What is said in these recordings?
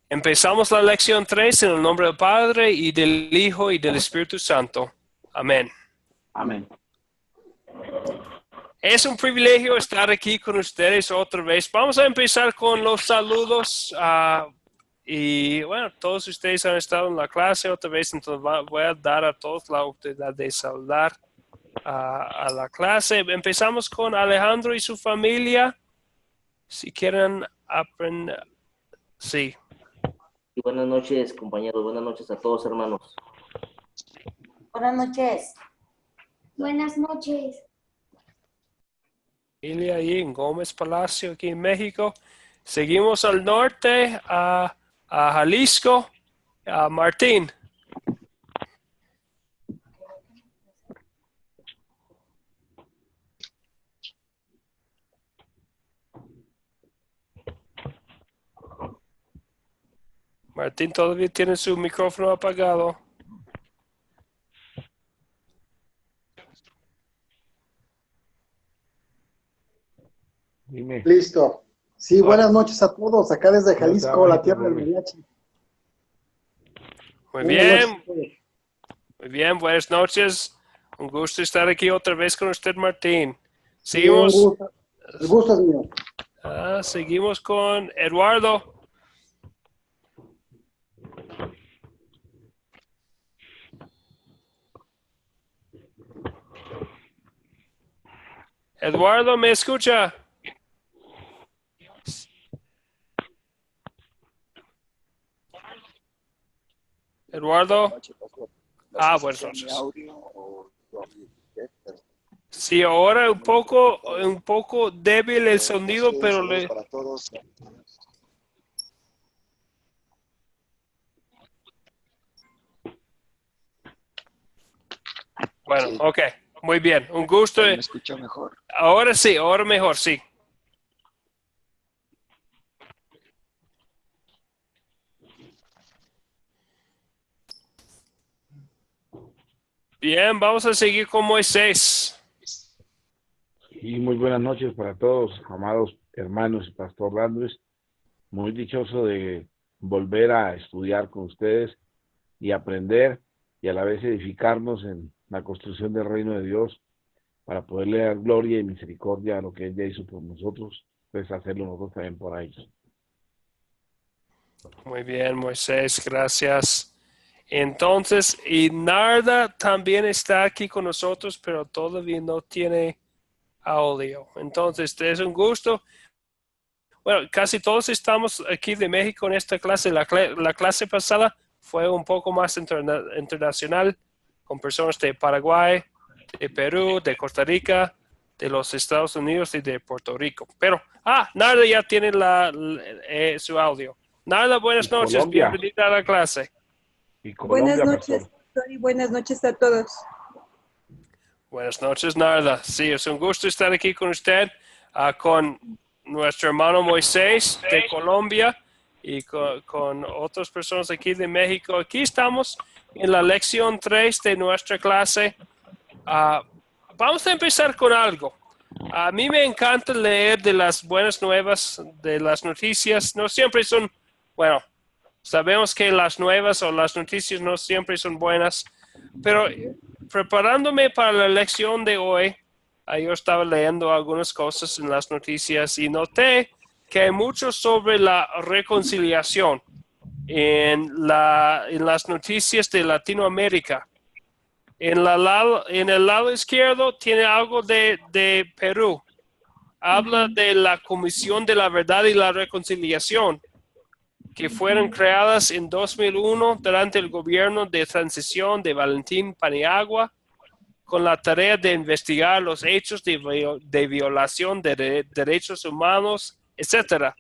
Empezamos la lección 3 en el nombre del Padre y del Hijo y del Espíritu Santo. Amén. Amén. Es un privilegio estar aquí con ustedes otra vez. Vamos a empezar con los saludos. Y bueno, todos ustedes han estado en la clase otra vez, entonces voy a dar a todos la oportunidad de saludar a la clase. Empezamos con Alejandro y su familia. Si quieren aprender. Sí. Y buenas noches, compañeros. Buenas noches a todos, hermanos. Buenas noches. Buenas noches. Familia ahí en Gómez Palacio, aquí en México. Seguimos al norte, a Jalisco, a Martín. Martín todavía tiene su micrófono apagado. Dime. Listo. Sí, buenas noches a todos, acá desde Jalisco, la tierra del mariachi. Muy bien. Muy bien, buenas noches. Un gusto estar aquí otra vez con usted, Martín. Seguimos. Sí, el gusto es mío. Seguimos con Eduardo. Eduardo, ¿me escucha? Eduardo. Buenas noches. Sí, ahora un poco débil el sonido, pero Bueno, ok, muy bien, un gusto. ¿Me escucha mejor? Ahora sí, ahora mejor, sí. Bien, vamos a seguir con Moisés. Y muy buenas noches para todos, amados hermanos, Pastor Landres. Muy dichoso de volver a estudiar con ustedes y aprender y a la vez edificarnos en la construcción del reino de Dios para poderle dar gloria y misericordia a lo que Él ya hizo por nosotros, pues hacerlo nosotros también por ellos. Muy bien, Moisés, gracias. Entonces, y Narda también está aquí con nosotros, pero todavía no tiene audio. Entonces, es un gusto. Bueno, casi todos estamos aquí de México en esta clase. La clase pasada fue un poco más internacional, con personas de Paraguay, de Perú, de Costa Rica, de los Estados Unidos y de Puerto Rico. Pero, Narda ya tiene su audio. Narda, buenas noches, Colombia. bienvenida a la clase. Y Colombia, Buenas noches, Pastor. Pastor, y buenas noches a todos. Buenas noches, Narda. Sí, es un gusto estar aquí con usted, con nuestro hermano Moisés de Colombia y con otras personas aquí de México. Aquí estamos en la lección 3 de nuestra clase. Vamos a empezar con algo. A mí me encanta leer de las buenas nuevas, de las noticias. No siempre son, bueno, sabemos que las nuevas o las noticias no siempre son buenas, pero preparándome para la lección de hoy, yo estaba leyendo algunas cosas en las noticias y noté que hay mucho sobre la reconciliación en las noticias de Latinoamérica. En el lado izquierdo tiene algo de Perú. Habla de la Comisión de la Verdad y la Reconciliación, que fueron creadas en 2001 durante el gobierno de transición de Valentín Paniagua, con la tarea de investigar los hechos de violación de derechos humanos, etc.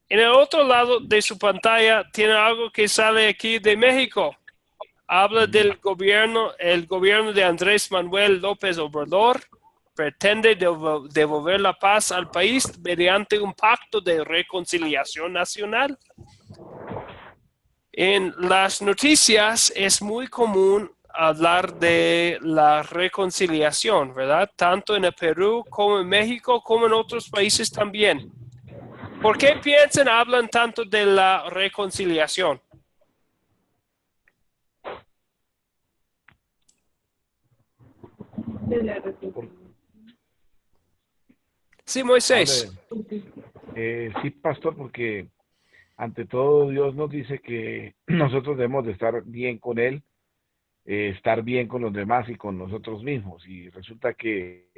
En el otro lado de su pantalla tiene algo que sale aquí de México. Habla del gobierno, el gobierno de Andrés Manuel López Obrador pretende devolver la paz al país mediante un pacto de reconciliación nacional. En las noticias es muy común hablar de la reconciliación, ¿verdad? Tanto en el Perú como en México, como en otros países también. ¿Por qué hablan tanto de la reconciliación? Sí, Moisés. Sí, pastor, porque ante todo Dios nos dice que nosotros debemos de estar bien con Él, estar bien con los demás y con nosotros mismos. Y resulta que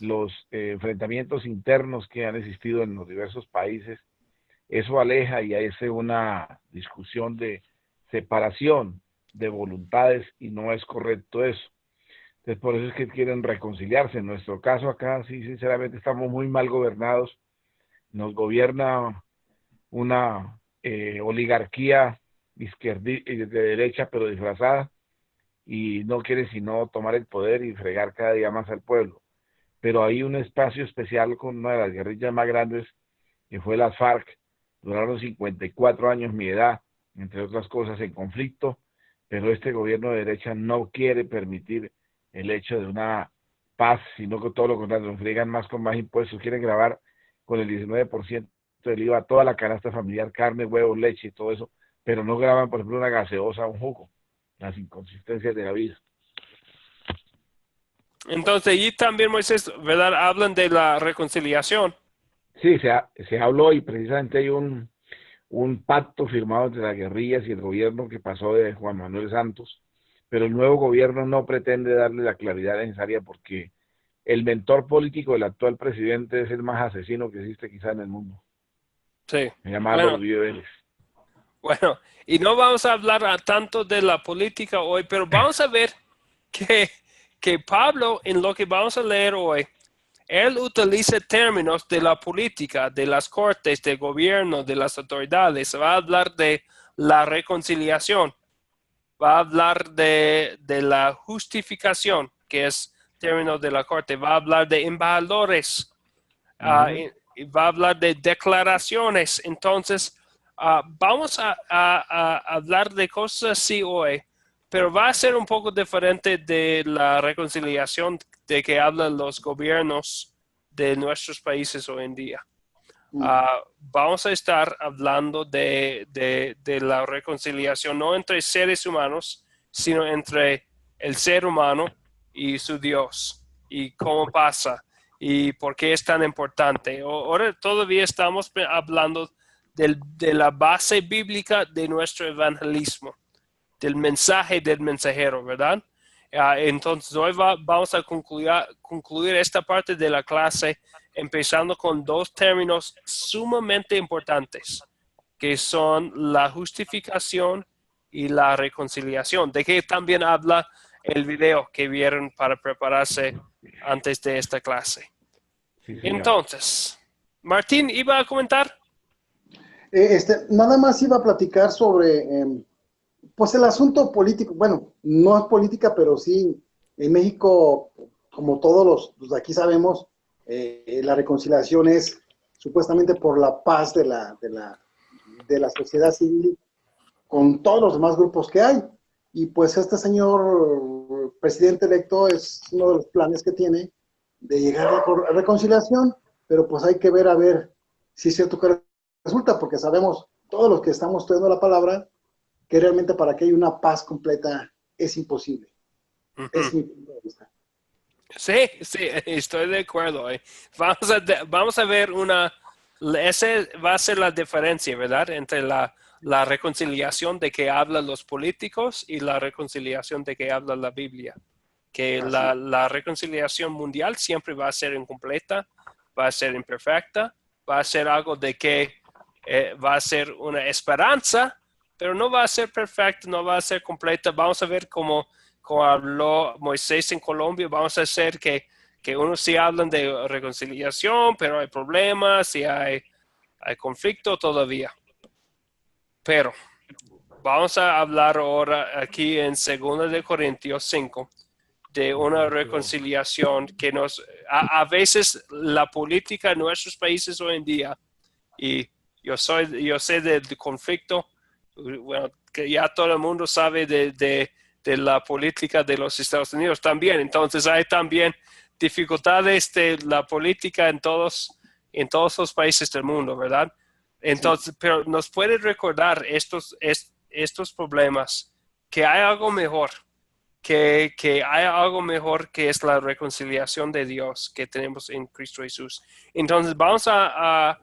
los enfrentamientos internos que han existido en los diversos países, eso aleja y hace una discusión de separación de voluntades y no es correcto eso. Entonces, por eso es que quieren reconciliarse. En nuestro caso acá, sí, sinceramente, estamos muy mal gobernados. Nos gobierna una oligarquía de derecha, pero disfrazada, y no quiere sino tomar el poder y fregar cada día más al pueblo. Pero hay un espacio especial con una de las guerrillas más grandes, que fue las FARC. Duraron 54 años, mi edad, entre otras cosas, en conflicto, pero este gobierno de derecha no quiere permitir el hecho de una paz, sino que todo lo contrario, nos friegan más con más impuestos, quieren grabar con el 19% del IVA toda la canasta familiar, carne, huevos, leche y todo eso, pero no graban, por ejemplo, una gaseosa o un jugo, las inconsistencias de la vida. Entonces, y también, Moisés, ¿verdad? Hablan de la reconciliación. Sí, se habló y precisamente hay un pacto firmado entre las guerrillas y el gobierno que pasó de Juan Manuel Santos, pero el nuevo gobierno no pretende darle la claridad necesaria porque el mentor político del actual presidente es el más asesino que existe quizá en el mundo. Sí. Se llama Álvaro Uribe Vélez. Bueno, y no vamos a hablar tanto de la política hoy, pero vamos a ver que Pablo, en lo que vamos a leer hoy, él utiliza términos de la política, de las cortes, del gobierno, de las autoridades. Va a hablar de la reconciliación. Va a hablar de la justificación, que es término de la corte. Va a hablar de embajadores. Y va a hablar de declaraciones. Entonces, vamos a hablar de cosas así hoy, pero va a ser un poco diferente de la reconciliación de que hablan los gobiernos de nuestros países hoy en día. Vamos a estar hablando de la reconciliación no entre seres humanos, sino entre el ser humano y su Dios, y cómo pasa, y por qué es tan importante. Ahora todavía estamos hablando de la base bíblica de nuestro evangelismo, del mensaje del mensajero, ¿verdad? Entonces hoy vamos a concluir esta parte de la clase empezando con dos términos sumamente importantes, que son la justificación y la reconciliación, de que también habla el video que vieron para prepararse antes de esta clase. Sí, entonces, Martín, ¿iba a comentar? Nada más iba a platicar sobre pues el asunto político. Bueno, no es política, pero sí, en México, como todos los de aquí sabemos, la reconciliación es supuestamente por la paz de la sociedad civil con todos los demás grupos que hay. Y pues este señor presidente electo es uno de los planes que tiene de llegar a la reconciliación, pero pues hay que ver a ver si es cierto que resulta, porque sabemos todos los que estamos estudiando la palabra que realmente para que haya una paz completa es imposible. Es mi punto de vista. Sí, estoy de acuerdo. Vamos a ver esa va a ser la diferencia, ¿verdad? Entre la reconciliación de que hablan los políticos y la reconciliación de que habla la Biblia. Que la reconciliación mundial siempre va a ser incompleta, va a ser imperfecta, va a ser algo de que va a ser una esperanza, pero no va a ser perfecta, no va a ser completa. Vamos a ver cómo habló Moisés en Colombia. Vamos a hacer que unos sí hablan de reconciliación, pero hay problemas y hay conflicto todavía. Pero vamos a hablar ahora aquí en 2 de Corintios 5 de una reconciliación que a veces la política en nuestros países hoy en día, y yo sé del conflicto, bueno, que ya todo el mundo sabe de la política de los Estados Unidos también. Entonces hay también dificultades de la política en todos en todos los países del mundo, ¿verdad? Entonces, pero nos puede recordar estos problemas, que hay algo mejor, que hay algo mejor que es la reconciliación de Dios que tenemos en Cristo Jesús. Entonces, vamos a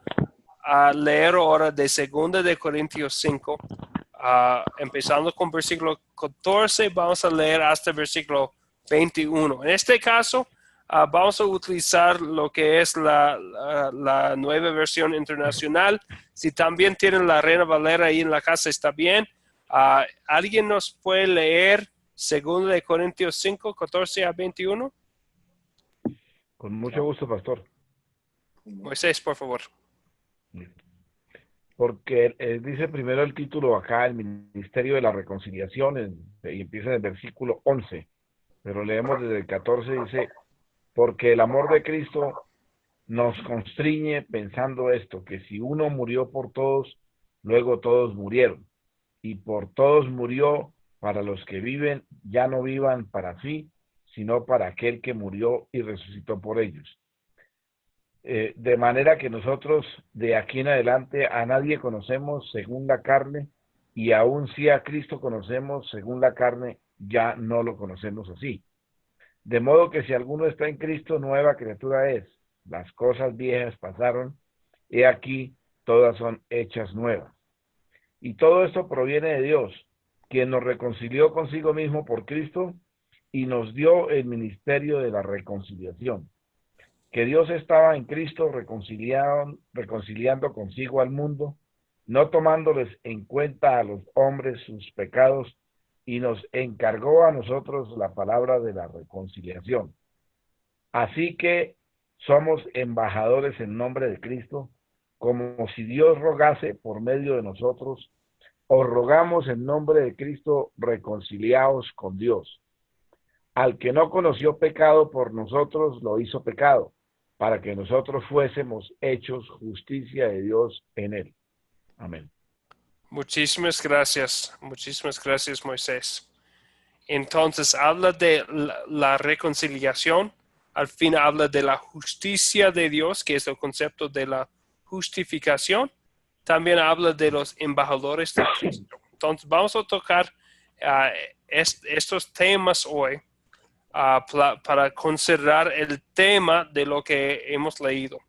leer ahora de 2 de Corintios 5, empezando con versículo 14, vamos a leer hasta versículo 21. En este caso, vamos a utilizar lo que es la nueva versión internacional. Si también tienen la Reina Valera ahí en la casa, está bien. ¿Alguien nos puede leer 2 de Corintios 5, 14 a 21? Con mucho gusto, pastor. Moisés, por favor. Porque dice primero el título acá, el Ministerio de la Reconciliación, y empieza en el versículo 11, pero leemos desde el 14, dice, porque el amor de Cristo nos constriñe pensando esto, que si uno murió por todos, luego todos murieron, y por todos murió para los que viven, ya no vivan para sí, sino para aquel que murió y resucitó por ellos. De manera que nosotros de aquí en adelante a nadie conocemos según la carne, y aun si a Cristo conocemos según la carne, ya no lo conocemos así. De modo que si alguno está en Cristo, nueva criatura es. Las cosas viejas pasaron, he aquí, todas son hechas nuevas. Y todo esto proviene de Dios, quien nos reconcilió consigo mismo por Cristo y nos dio el ministerio de la reconciliación. Que Dios estaba en Cristo reconciliando consigo al mundo, no tomándoles en cuenta a los hombres sus pecados, y nos encargó a nosotros la palabra de la reconciliación. Así que somos embajadores en nombre de Cristo, como si Dios rogase por medio de nosotros. Os rogamos en nombre de Cristo, reconciliaos con Dios. Al que no conoció pecado por nosotros, lo hizo pecado, para que nosotros fuésemos hechos justicia de Dios en él. Amén. Muchísimas gracias, Moisés. Entonces, habla de la reconciliación, al fin habla de la justicia de Dios, que es el concepto de la justificación. También habla de los embajadores de Cristo. Entonces, vamos a tocar estos temas hoy para considerar el tema de lo que hemos leído.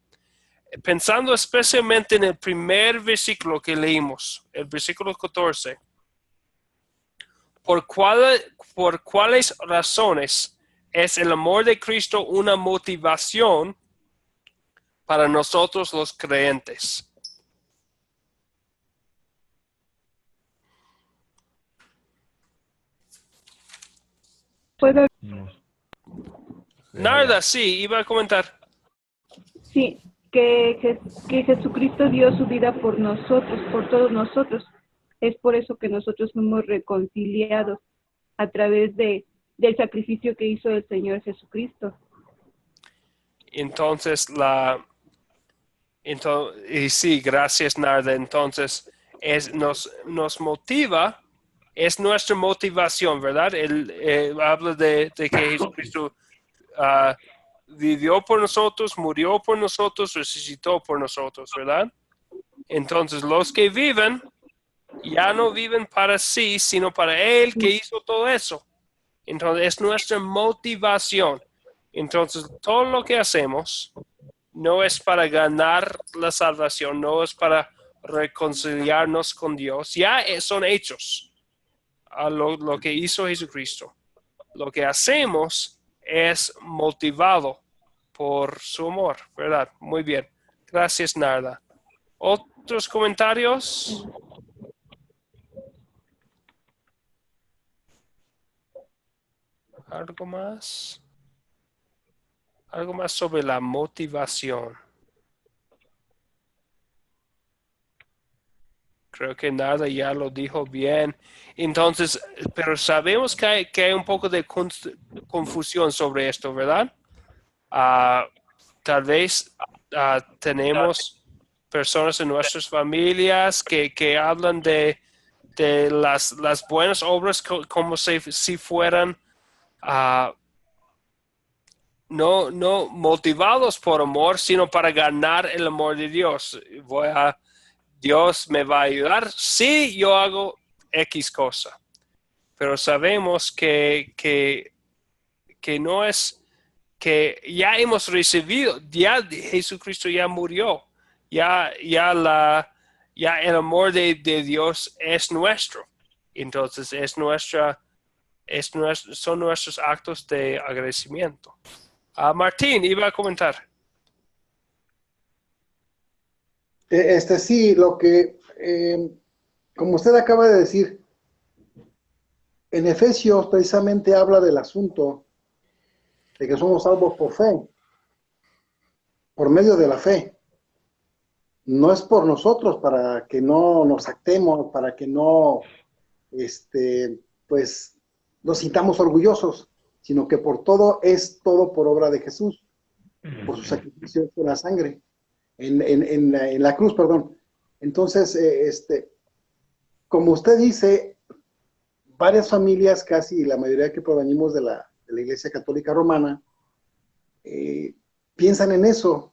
Pensando especialmente en el primer versículo que leímos, el versículo 14. ¿Por cuáles razones es el amor de Cristo una motivación para nosotros los creyentes? ¿Puedo? Narda, sí, iba a comentar. Sí, que Jesucristo dio su vida por nosotros, por todos nosotros. Es por eso que nosotros fuimos reconciliados a través del sacrificio que hizo el Señor Jesucristo. Entonces, y sí, gracias, Narda. Entonces, nos motiva, es nuestra motivación, ¿verdad? Él habla de que Jesucristo vivió por nosotros, murió por nosotros, resucitó por nosotros, ¿verdad? Entonces, los que viven, ya no viven para sí, sino para Él que hizo todo eso. Entonces, es nuestra motivación. Entonces, todo lo que hacemos no es para ganar la salvación, no es para reconciliarnos con Dios. Ya son hechos a lo que hizo Jesucristo. Lo que hacemos es motivado por su amor, ¿verdad? Muy bien. Gracias, Narda. ¿Otros comentarios? ¿Algo más? Algo más sobre la motivación. Creo que Narda ya lo dijo bien. Entonces, pero sabemos que hay un poco de confusión sobre esto, ¿verdad? Tal vez tenemos personas en nuestras familias que hablan de las buenas obras como si fueran no motivados por amor, sino para ganar el amor de Dios. Dios me va a ayudar si yo hago X cosa. Pero sabemos que no es, que ya hemos recibido, ya Jesucristo ya murió, ya el amor de Dios es nuestro. Entonces son nuestros actos de agradecimiento. Martín, iba a comentar. Sí, lo que, como usted acaba de decir, en Efesios precisamente habla del asunto de que somos salvos por fe, por medio de la fe. No es por nosotros para que no nos actemos, para que no, pues, nos sintamos orgullosos, sino que por todo es todo por obra de Jesús, por su sacrificio por la sangre, en la cruz, perdón. Entonces, como usted dice, varias familias, casi la mayoría que provenimos de la Iglesia Católica Romana, piensan en eso,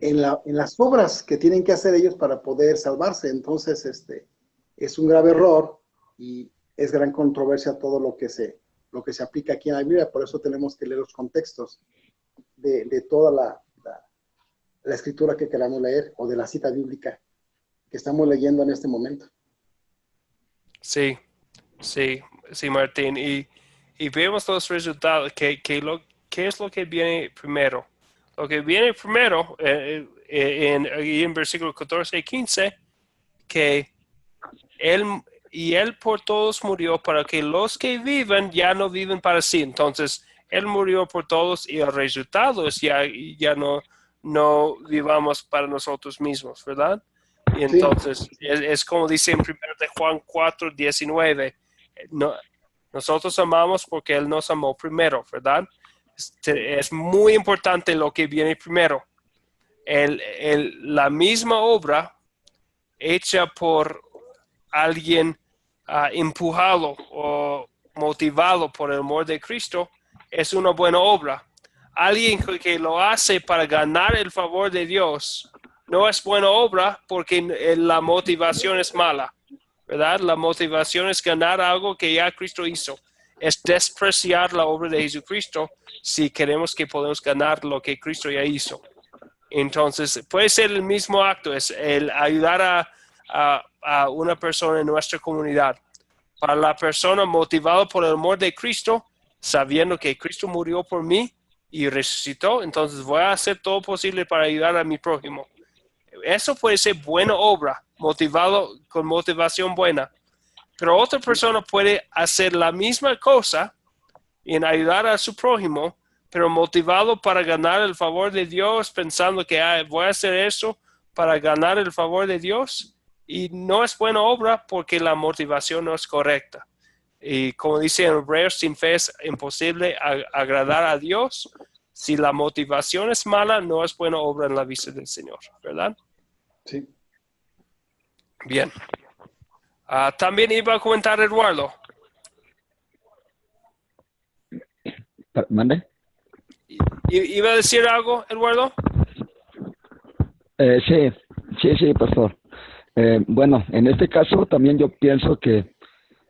en las obras que tienen que hacer ellos para poder salvarse. Entonces, es un grave error y es gran controversia todo lo que se aplica aquí en la Biblia. Por eso tenemos que leer los contextos de toda la escritura que queramos leer, o de la cita bíblica que estamos leyendo en este momento. Sí, Martín. Y vemos los resultados. ¿Qué es lo que viene primero? Lo que viene primero, en versículo 14 y 15, que Él por todos murió para que los que viven ya no viven para sí. Entonces, Él murió por todos y el resultado es ya no vivamos para nosotros mismos, ¿verdad? Y entonces, sí. es como dice en 1 Juan 4, 19, nosotros amamos porque Él nos amó primero, ¿verdad? Es muy importante lo que viene primero. La misma obra hecha por alguien empujado o motivado por el amor de Cristo es una buena obra. Alguien que lo hace para ganar el favor de Dios no es buena obra, porque la motivación es mala, ¿verdad? La motivación es ganar algo que ya Cristo hizo. Es despreciar la obra de Jesucristo si queremos que podamos ganar lo que Cristo ya hizo. Entonces, puede ser el mismo acto, es el ayudar a una persona en nuestra comunidad. Para la persona motivada por el amor de Cristo, sabiendo que Cristo murió por mí y resucitó, entonces voy a hacer todo posible para ayudar a mi prójimo. Eso puede ser buena obra, motivado con motivación buena. Pero otra persona puede hacer la misma cosa en ayudar a su prójimo, pero motivado para ganar el favor de Dios, pensando que voy a hacer eso para ganar el favor de Dios, y no es buena obra porque la motivación no es correcta. Y como dice en Hebreos, sin fe es imposible agradar a Dios. Si la motivación es mala, no es buena obra en la vista del Señor, ¿verdad? Sí. Bien. También iba a comentar Eduardo. ¿Mande? ¿Iba a decir algo, Eduardo? Sí, pastor. Bueno, en este caso también yo pienso que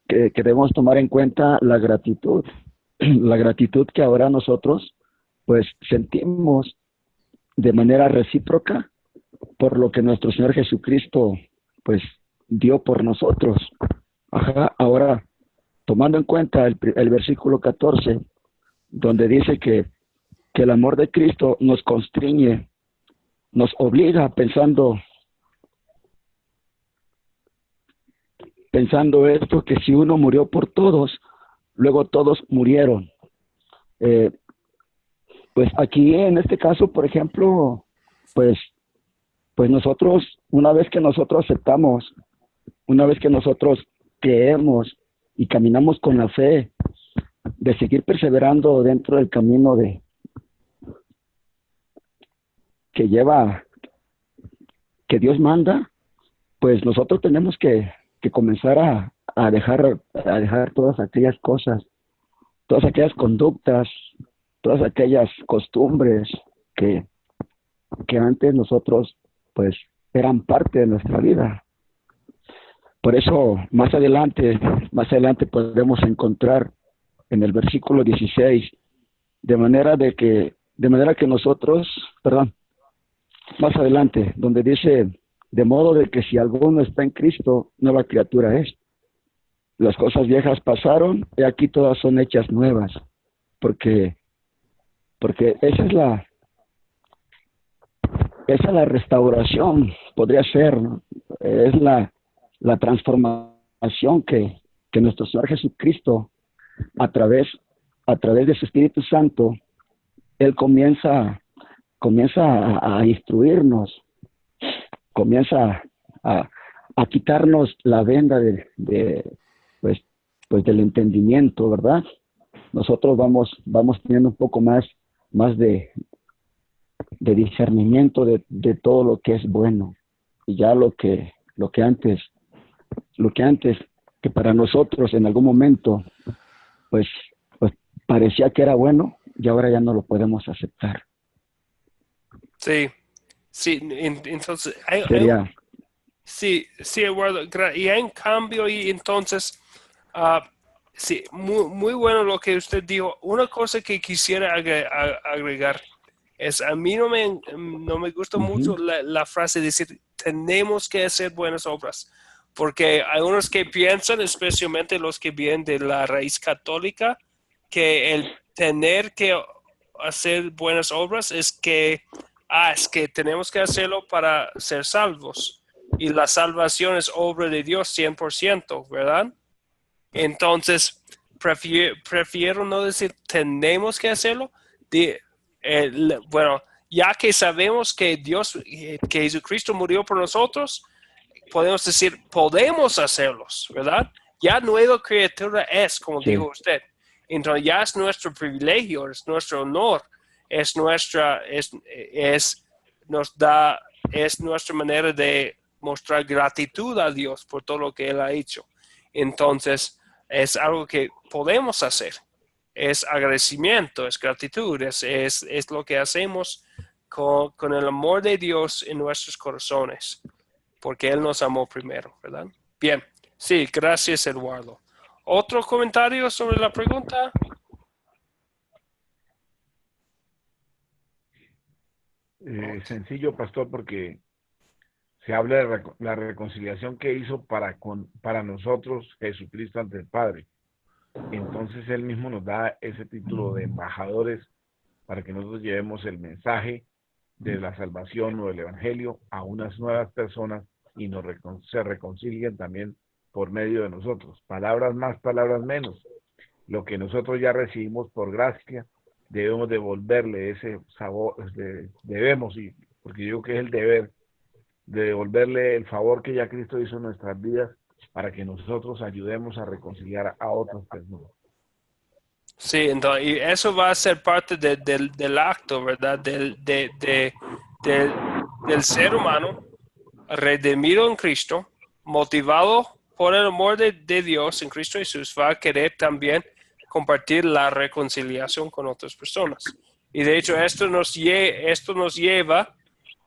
debemos tomar en cuenta la gratitud que ahora nosotros pues sentimos de manera recíproca por lo que nuestro Señor Jesucristo pues dio por nosotros. Ahora, tomando en cuenta el versículo 14, donde dice que el amor de Cristo nos constriñe, nos obliga pensando esto, que si uno murió por todos, luego todos murieron. Pues aquí en este caso, por ejemplo, pues nosotros, una vez que nosotros aceptamos, una vez que nosotros creemos y caminamos con la fe de seguir perseverando dentro del camino que Dios manda, pues nosotros tenemos que comenzar a dejar todas aquellas cosas, todas aquellas conductas todas aquellas costumbres que, que antes nosotros, pues, eran parte de nuestra vida. Por eso, más adelante podemos encontrar en el versículo 16, de manera que nosotros, más adelante, donde dice, de modo de que si alguno está en Cristo, nueva criatura es. Las cosas viejas pasaron y aquí todas son hechas nuevas, porque esa es la restauración, podría ser, ¿no? Es la transformación que nuestro Señor Jesucristo, a través de su Espíritu Santo, Él comienza a instruirnos, comienza a quitarnos la venda pues del entendimiento, ¿verdad? Nosotros vamos teniendo un poco más de discernimiento de todo lo que es bueno, y ya lo que antes que para nosotros en algún momento pues parecía que era bueno, y ahora ya no lo podemos aceptar. Sí, sí, entonces, Sería, sí, Eduardo, y en cambio, y entonces, sí, muy bueno lo que usted dijo. Una cosa que quisiera agregar es, a mí no me gusta mucho la frase de decir, tenemos que hacer buenas obras, porque hay unos que piensan, especialmente los que vienen de la raíz católica, que el tener que hacer buenas obras es que tenemos que hacerlo para ser salvos. Y la salvación es obra de Dios 100%, ¿verdad? Entonces, prefiero no decir tenemos que hacerlo. Bueno, ya que sabemos que que Jesucristo murió por nosotros, podemos decir podemos hacerlos, ¿verdad? Ya nueva criatura es, como sí. dijo usted. Entonces ya es nuestro privilegio, es nuestro honor, es nuestra manera de mostrar gratitud a Dios por todo lo que Él ha hecho. Entonces, es algo que podemos hacer. Es agradecimiento, es gratitud, es lo que hacemos con el amor de Dios en nuestros corazones, porque Él nos amó primero, ¿verdad? Bien, sí, gracias, Eduardo. ¿Otro comentario sobre la pregunta? Sencillo, pastor, porque se habla de la reconciliación que hizo para nosotros Jesucristo ante el Padre. Entonces Él mismo nos da ese título de embajadores para que nosotros llevemos el mensaje de la salvación o del Evangelio a unas nuevas personas y se reconcilien también por medio de nosotros. Palabras más, palabras menos. Lo que nosotros ya recibimos por gracia, debemos devolverle ese sabor, porque yo creo que es el deber de devolverle el favor que ya Cristo hizo en nuestras vidas para que nosotros ayudemos a reconciliar a otras personas. Sí, entonces, y eso va a ser parte del acto, ¿verdad? Del ser humano redimido en Cristo, motivado por el amor de Dios en Cristo Jesús, va a querer también compartir la reconciliación con otras personas. Y de hecho, esto nos lleva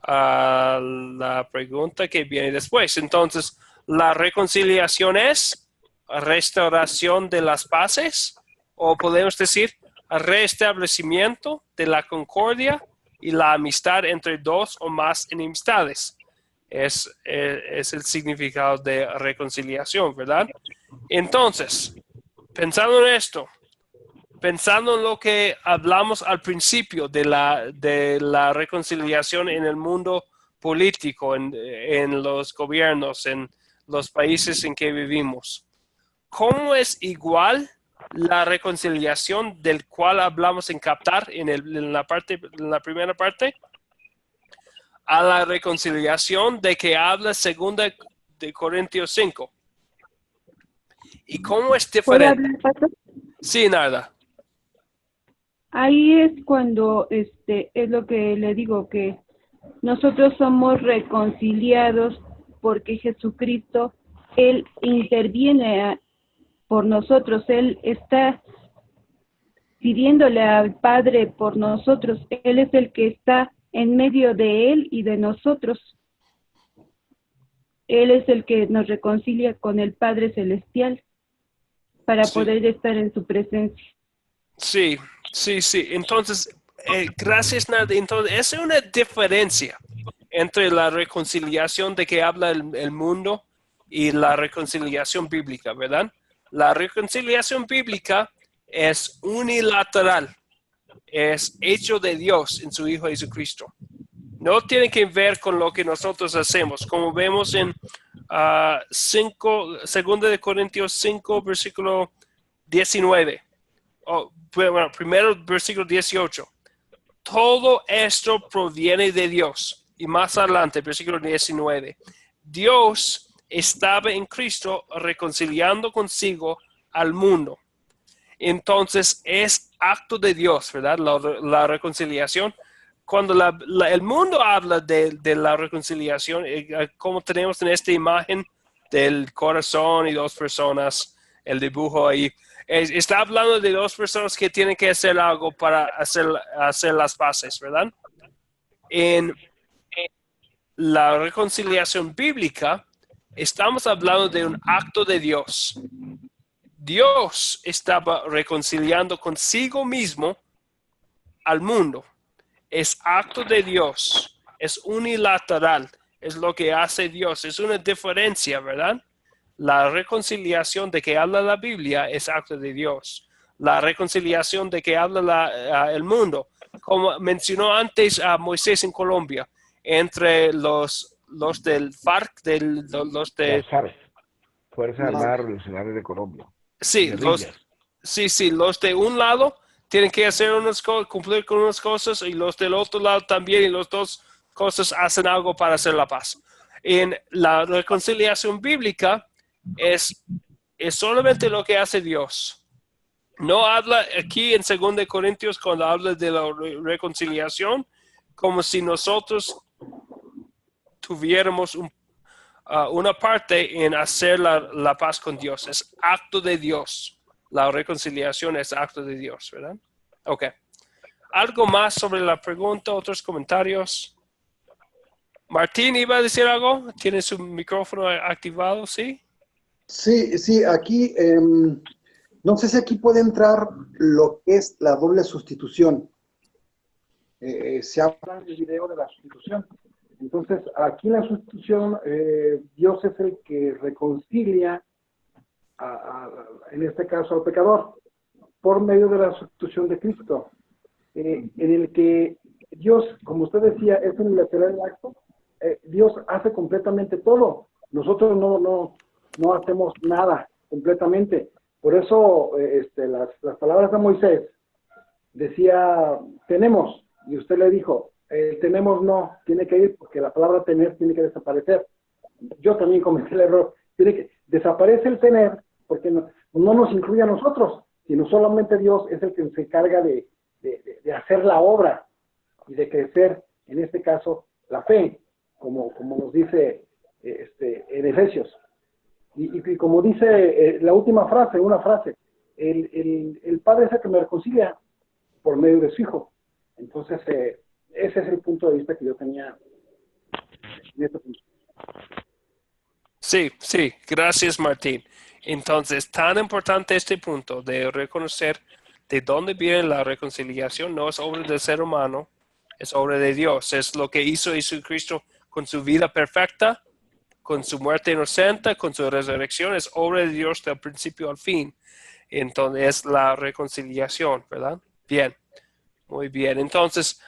a la pregunta que viene después. Entonces, ¿la reconciliación es restauración de las paces? O podemos decir restablecimiento de la concordia y la amistad entre dos o más enemistades. Es el significado de reconciliación, ¿verdad? Entonces, pensando en esto, pensando en lo que hablamos al principio de la reconciliación en el mundo político, en los gobiernos, en los países en que vivimos, ¿cómo es igual la reconciliación del cual hablamos en captar en la primera parte a la reconciliación de que habla 2 de Corintios 5? ¿Y cómo es ¿Puedo diferente? hablar, pastor? Sí, nada. Ahí es cuando es lo que le digo, que nosotros somos reconciliados porque Jesucristo, Él interviene por nosotros, Él está pidiéndole al Padre por nosotros. Él es el que está en medio de Él y de nosotros. Él es el que nos reconcilia con el Padre Celestial para poder estar en su presencia. Sí, sí, sí. Entonces, gracias, Narda. Entonces, es una diferencia entre la reconciliación de que habla el mundo y la reconciliación bíblica, ¿verdad? La reconciliación bíblica es unilateral, es hecho de Dios en su Hijo Jesucristo. No tiene que ver con lo que nosotros hacemos, como vemos en 2 de Corintios 5, versículo 19. Bueno, primero versículo 18. Todo esto proviene de Dios. Y más adelante, versículo 19. Dios estaba en Cristo reconciliando consigo al mundo. Entonces es acto de Dios, ¿verdad? La reconciliación. Cuando el mundo habla de la reconciliación, como tenemos en esta imagen del corazón y dos personas, el dibujo ahí, está hablando de dos personas que tienen que hacer algo para hacer las paces, ¿verdad? En la reconciliación bíblica, estamos hablando de un acto de Dios. Dios estaba reconciliando consigo mismo al mundo. Es acto de Dios, es unilateral, es lo que hace Dios, es una diferencia, ¿verdad? La reconciliación de que habla la Biblia es acto de Dios. La reconciliación de que habla el mundo, como mencionó antes a Moisés en Colombia, entre los del FARC, los de... Fuerzas Armadas Revolucionarias de Colombia. Sí, los de un lado tienen que hacer cumplir con unas cosas y los del otro lado también, y los dos cosas hacen algo para hacer la paz. En la reconciliación bíblica es solamente lo que hace Dios. No habla aquí en 2 de Corintios cuando habla de la reconciliación como si nosotros tuviéramos una parte en hacer la paz con Dios. Es acto de Dios. La reconciliación es acto de Dios, ¿verdad? Ok. ¿Algo más sobre la pregunta? ¿Otros comentarios? Martín, ¿iba a decir algo? ¿Tiene su micrófono activado? ¿Sí? Sí, aquí, no sé si aquí puede entrar lo que es la doble sustitución. Se habla en el video de la sustitución. Entonces, aquí en la sustitución, Dios es el que reconcilia, en este caso, al pecador, por medio de la sustitución de Cristo, en el que Dios, como usted decía, es unilateral el acto. Dios hace completamente todo. Nosotros no hacemos nada completamente. Por eso, las palabras de Moisés decía, tenemos, y usted le dijo, tenemos no, tiene que ir porque la palabra tener tiene que desaparecer. Yo también cometí el error. Desaparece el tener porque no nos incluye a nosotros, sino solamente Dios es el que se encarga de hacer la obra y de crecer, en este caso, la fe, como nos dice en Efesios. Y como dice la última frase, el Padre es el que me reconcilia por medio de su Hijo. Entonces, ese es el punto de vista que yo tenía en este punto. Sí, gracias Martín. Entonces, tan importante este punto de reconocer de dónde viene la reconciliación. No es obra del ser humano, es obra de Dios. Es lo que hizo Jesucristo con su vida perfecta, con su muerte inocente, con su resurrección. Es obra de Dios del principio al fin. Entonces, es la reconciliación, ¿verdad? Bien, muy bien. Entonces,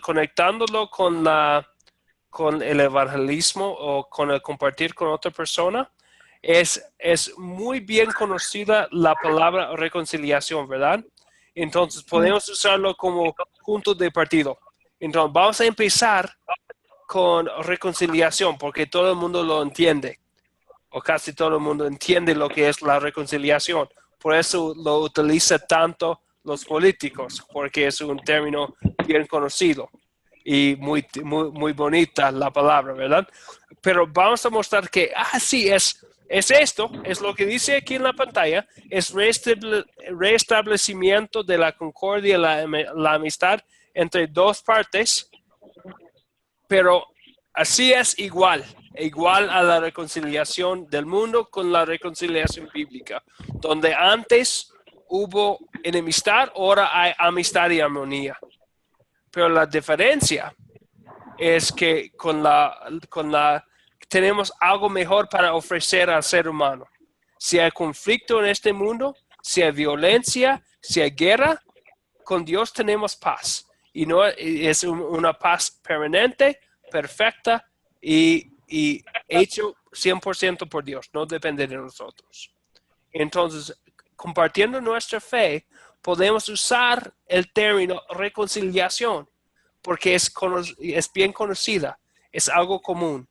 conectándolo con el evangelismo o con el compartir con otra persona, es muy bien conocida la palabra reconciliación, ¿verdad? Entonces podemos usarlo como punto de partido. Entonces vamos a empezar con reconciliación porque todo el mundo lo entiende, o casi todo el mundo entiende lo que es la reconciliación. Por eso lo utiliza tanto los políticos, porque es un término bien conocido y muy bonita la palabra, ¿verdad? Pero vamos a mostrar que sí, es Es esto, es lo que dice aquí en la pantalla, es restablecimiento de la concordia, la amistad entre dos partes, pero así es igual a la reconciliación del mundo con la reconciliación bíblica, donde antes hubo enemistad, ahora hay amistad y armonía. Pero la diferencia es que tenemos algo mejor para ofrecer al ser humano. Si hay conflicto en este mundo, si hay violencia, si hay guerra, con Dios tenemos paz. Y no es una paz permanente, perfecta y hecho 100% por Dios. No depende de nosotros. Entonces, compartiendo nuestra fe, podemos usar el término reconciliación, porque es bien conocida, es algo común.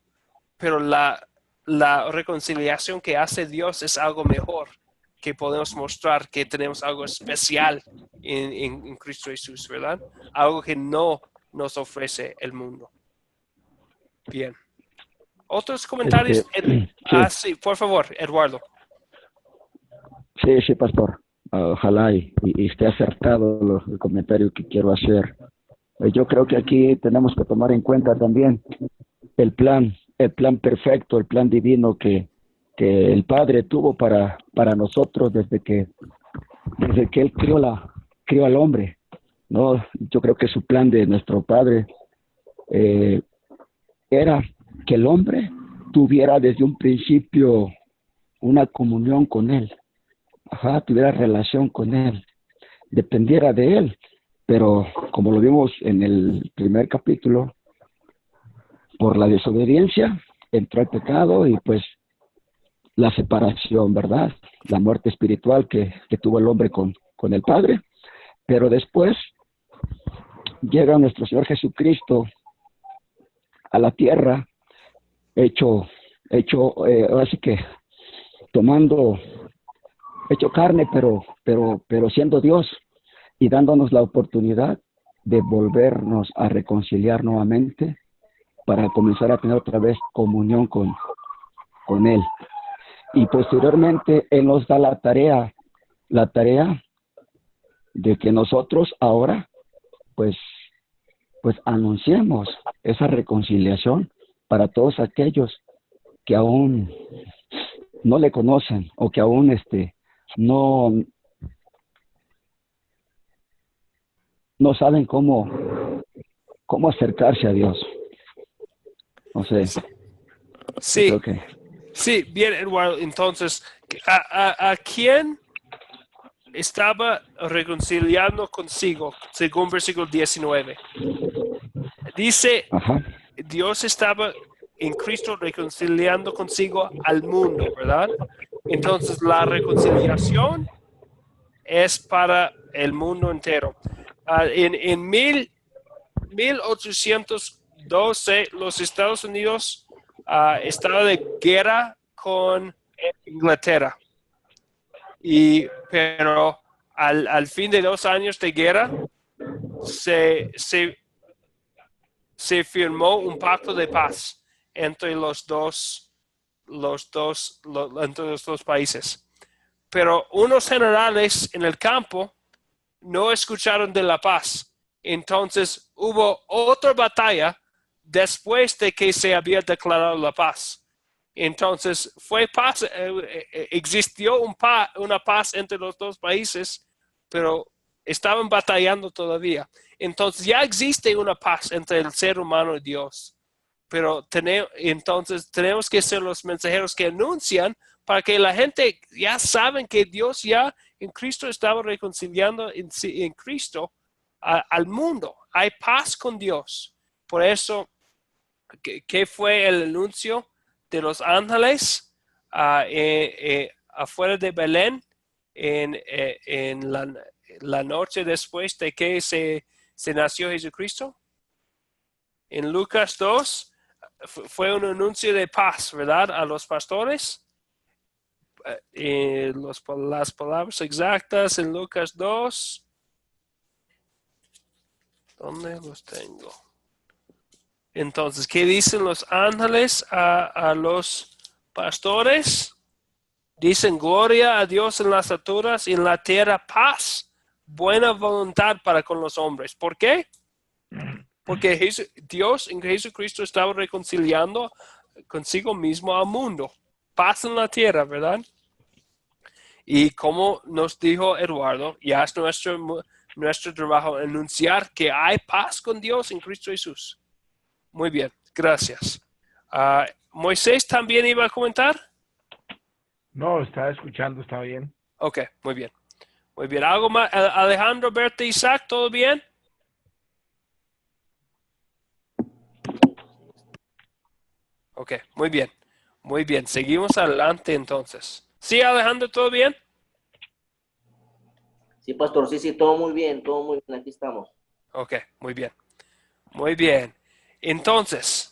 Pero la reconciliación que hace Dios es algo mejor, que podemos mostrar que tenemos algo especial en Cristo Jesús, ¿verdad? Algo que no nos ofrece el mundo. Bien. ¿Otros comentarios? Sí. Sí, por favor, Eduardo. Sí, pastor. Ojalá y esté acertado el comentario que quiero hacer. Yo creo que aquí tenemos que tomar en cuenta también el plan perfecto, el plan divino que el Padre tuvo para nosotros desde que Él crió al hombre, ¿no? Yo creo que su plan de nuestro Padre era que el hombre tuviera desde un principio una comunión con Él, tuviera relación con Él, dependiera de Él, pero como lo vimos en el primer capítulo, por la desobediencia entró el pecado y pues la separación, ¿verdad? La muerte espiritual que tuvo el hombre con el Padre. Pero después llega nuestro Señor Jesucristo a la tierra, así que hecho carne, pero siendo Dios y dándonos la oportunidad de volvernos a reconciliar nuevamente para comenzar a tener otra vez comunión con Él. Y posteriormente Él nos da la tarea de que nosotros ahora pues anunciemos esa reconciliación para todos aquellos que aún no le conocen o que aún no saben cómo acercarse a Dios. No sé. Sí, creo que... sí, bien, Eduardo. Entonces, ¿a quién estaba reconciliando consigo? Según versículo 19. Dice, Dios estaba en Cristo reconciliando consigo al mundo, ¿verdad? Entonces, la reconciliación es para el mundo entero. En 1812, los Estados Unidos estaba de guerra con Inglaterra. Pero al fin de 2 años de guerra, se firmó un pacto de paz entre los dos países. Pero unos generales en el campo no escucharon de la paz. Entonces hubo otra batalla después de que se había declarado la paz. Entonces fue paz, existió una paz entre los dos países, pero estaban batallando todavía. Entonces ya existe una paz entre el ser humano y Dios. Pero entonces tenemos que ser los mensajeros que anuncian para que la gente ya saben que Dios ya en Cristo estaba reconciliando en Cristo al mundo. Hay paz con Dios. Por eso, ¿qué fue el anuncio de los ángeles afuera de Belén en la noche después de que se nació Jesucristo? En Lucas 2 fue un anuncio de paz, ¿verdad? A los pastores. Las palabras exactas en Lucas 2. ¿Dónde los tengo? Entonces, ¿qué dicen los ángeles a los pastores? Dicen gloria a Dios en las alturas y en la tierra paz, buena voluntad para con los hombres. ¿Por qué? Porque Dios en Jesucristo estaba reconciliando consigo mismo al mundo. Paz en la tierra, ¿verdad? Y como nos dijo Eduardo, ya es nuestro trabajo anunciar que hay paz con Dios en Cristo Jesús. Muy bien, gracias. Moisés también iba a comentar. No, estaba escuchando, está bien. Ok, muy bien. Muy bien. ¿Algo más? Alejandro, Berta, Isaac, ¿todo bien? Ok, muy bien. Muy bien. Seguimos adelante entonces. ¿Sí, Alejandro, todo bien? Sí, pastor, sí, todo muy bien, aquí estamos. Ok, muy bien. Muy bien. Entonces,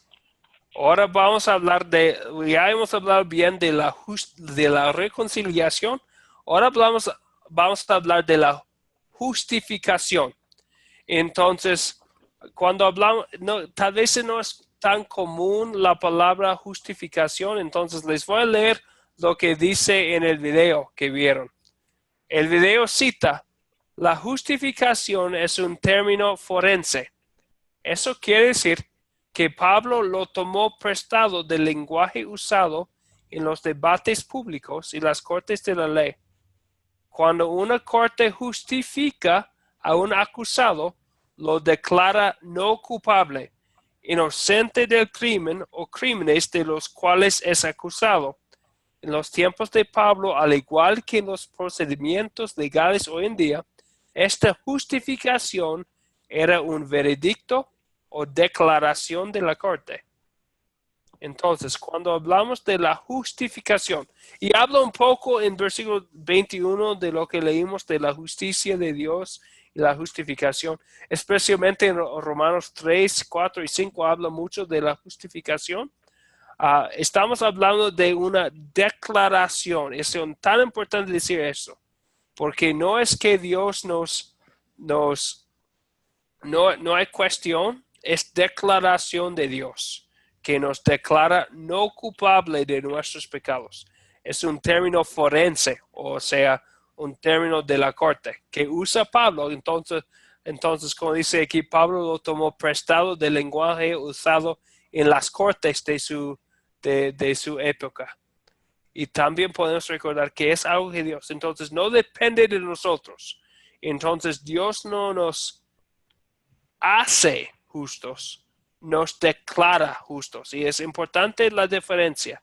ahora vamos a hablar ya hemos hablado bien de la reconciliación. Ahora vamos a hablar de la justificación. Entonces, cuando hablamos, tal vez no es tan común la palabra justificación, entonces les voy a leer lo que dice en el video que vieron. El video cita, la justificación es un término forense. Eso quiere decir que Pablo lo tomó prestado del lenguaje usado en los debates públicos y las cortes de la ley. Cuando una corte justifica a un acusado, lo declara no culpable, inocente del crimen o crímenes de los cuales es acusado. En los tiempos de Pablo, al igual que en los procedimientos legales hoy en día, esta justificación era un veredicto o declaración de la corte. Entonces, cuando hablamos de la justificación, y hablo un poco en versículo 21 de lo que leímos de la justicia de Dios y la justificación, especialmente en Romanos 3, 4 y 5 habla mucho de la justificación. Estamos hablando de una declaración. Es tan importante decir eso, porque no es que Dios no hay cuestión, es declaración de Dios, que nos declara no culpable de nuestros pecados. Es un término forense, o sea, un término de la corte, que usa Pablo. Entonces, como dice aquí, Pablo lo tomó prestado del lenguaje usado en las cortes de su época. Y también podemos recordar que es algo de Dios. Entonces, no depende de nosotros. Entonces, Dios no nos hace justos, nos declara justos. Y es importante la diferencia,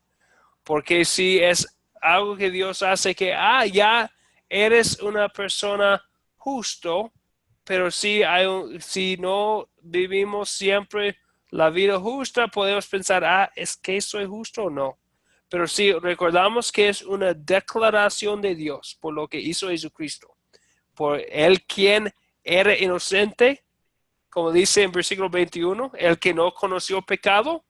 porque si es algo que Dios hace que, ya eres una persona justo, pero si no vivimos siempre la vida justa, podemos pensar, ¿es que soy justo o no? Pero si recordamos que es una declaración de Dios por lo que hizo Jesucristo, por Él quien era inocente, como dice en versículo 21, el que no conoció pecado,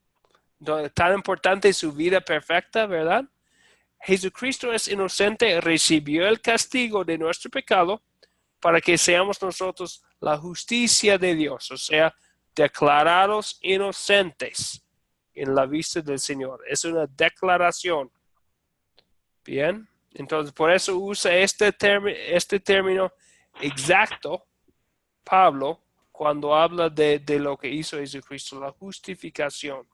tan importante su vida perfecta, ¿verdad? Jesucristo es inocente, recibió el castigo de nuestro pecado para que seamos nosotros la justicia de Dios, o sea, declarados inocentes en la vista del Señor. Es una declaración. Bien, entonces por eso usa este término exacto, Pablo, cuando habla de lo que hizo Jesucristo, la justificación.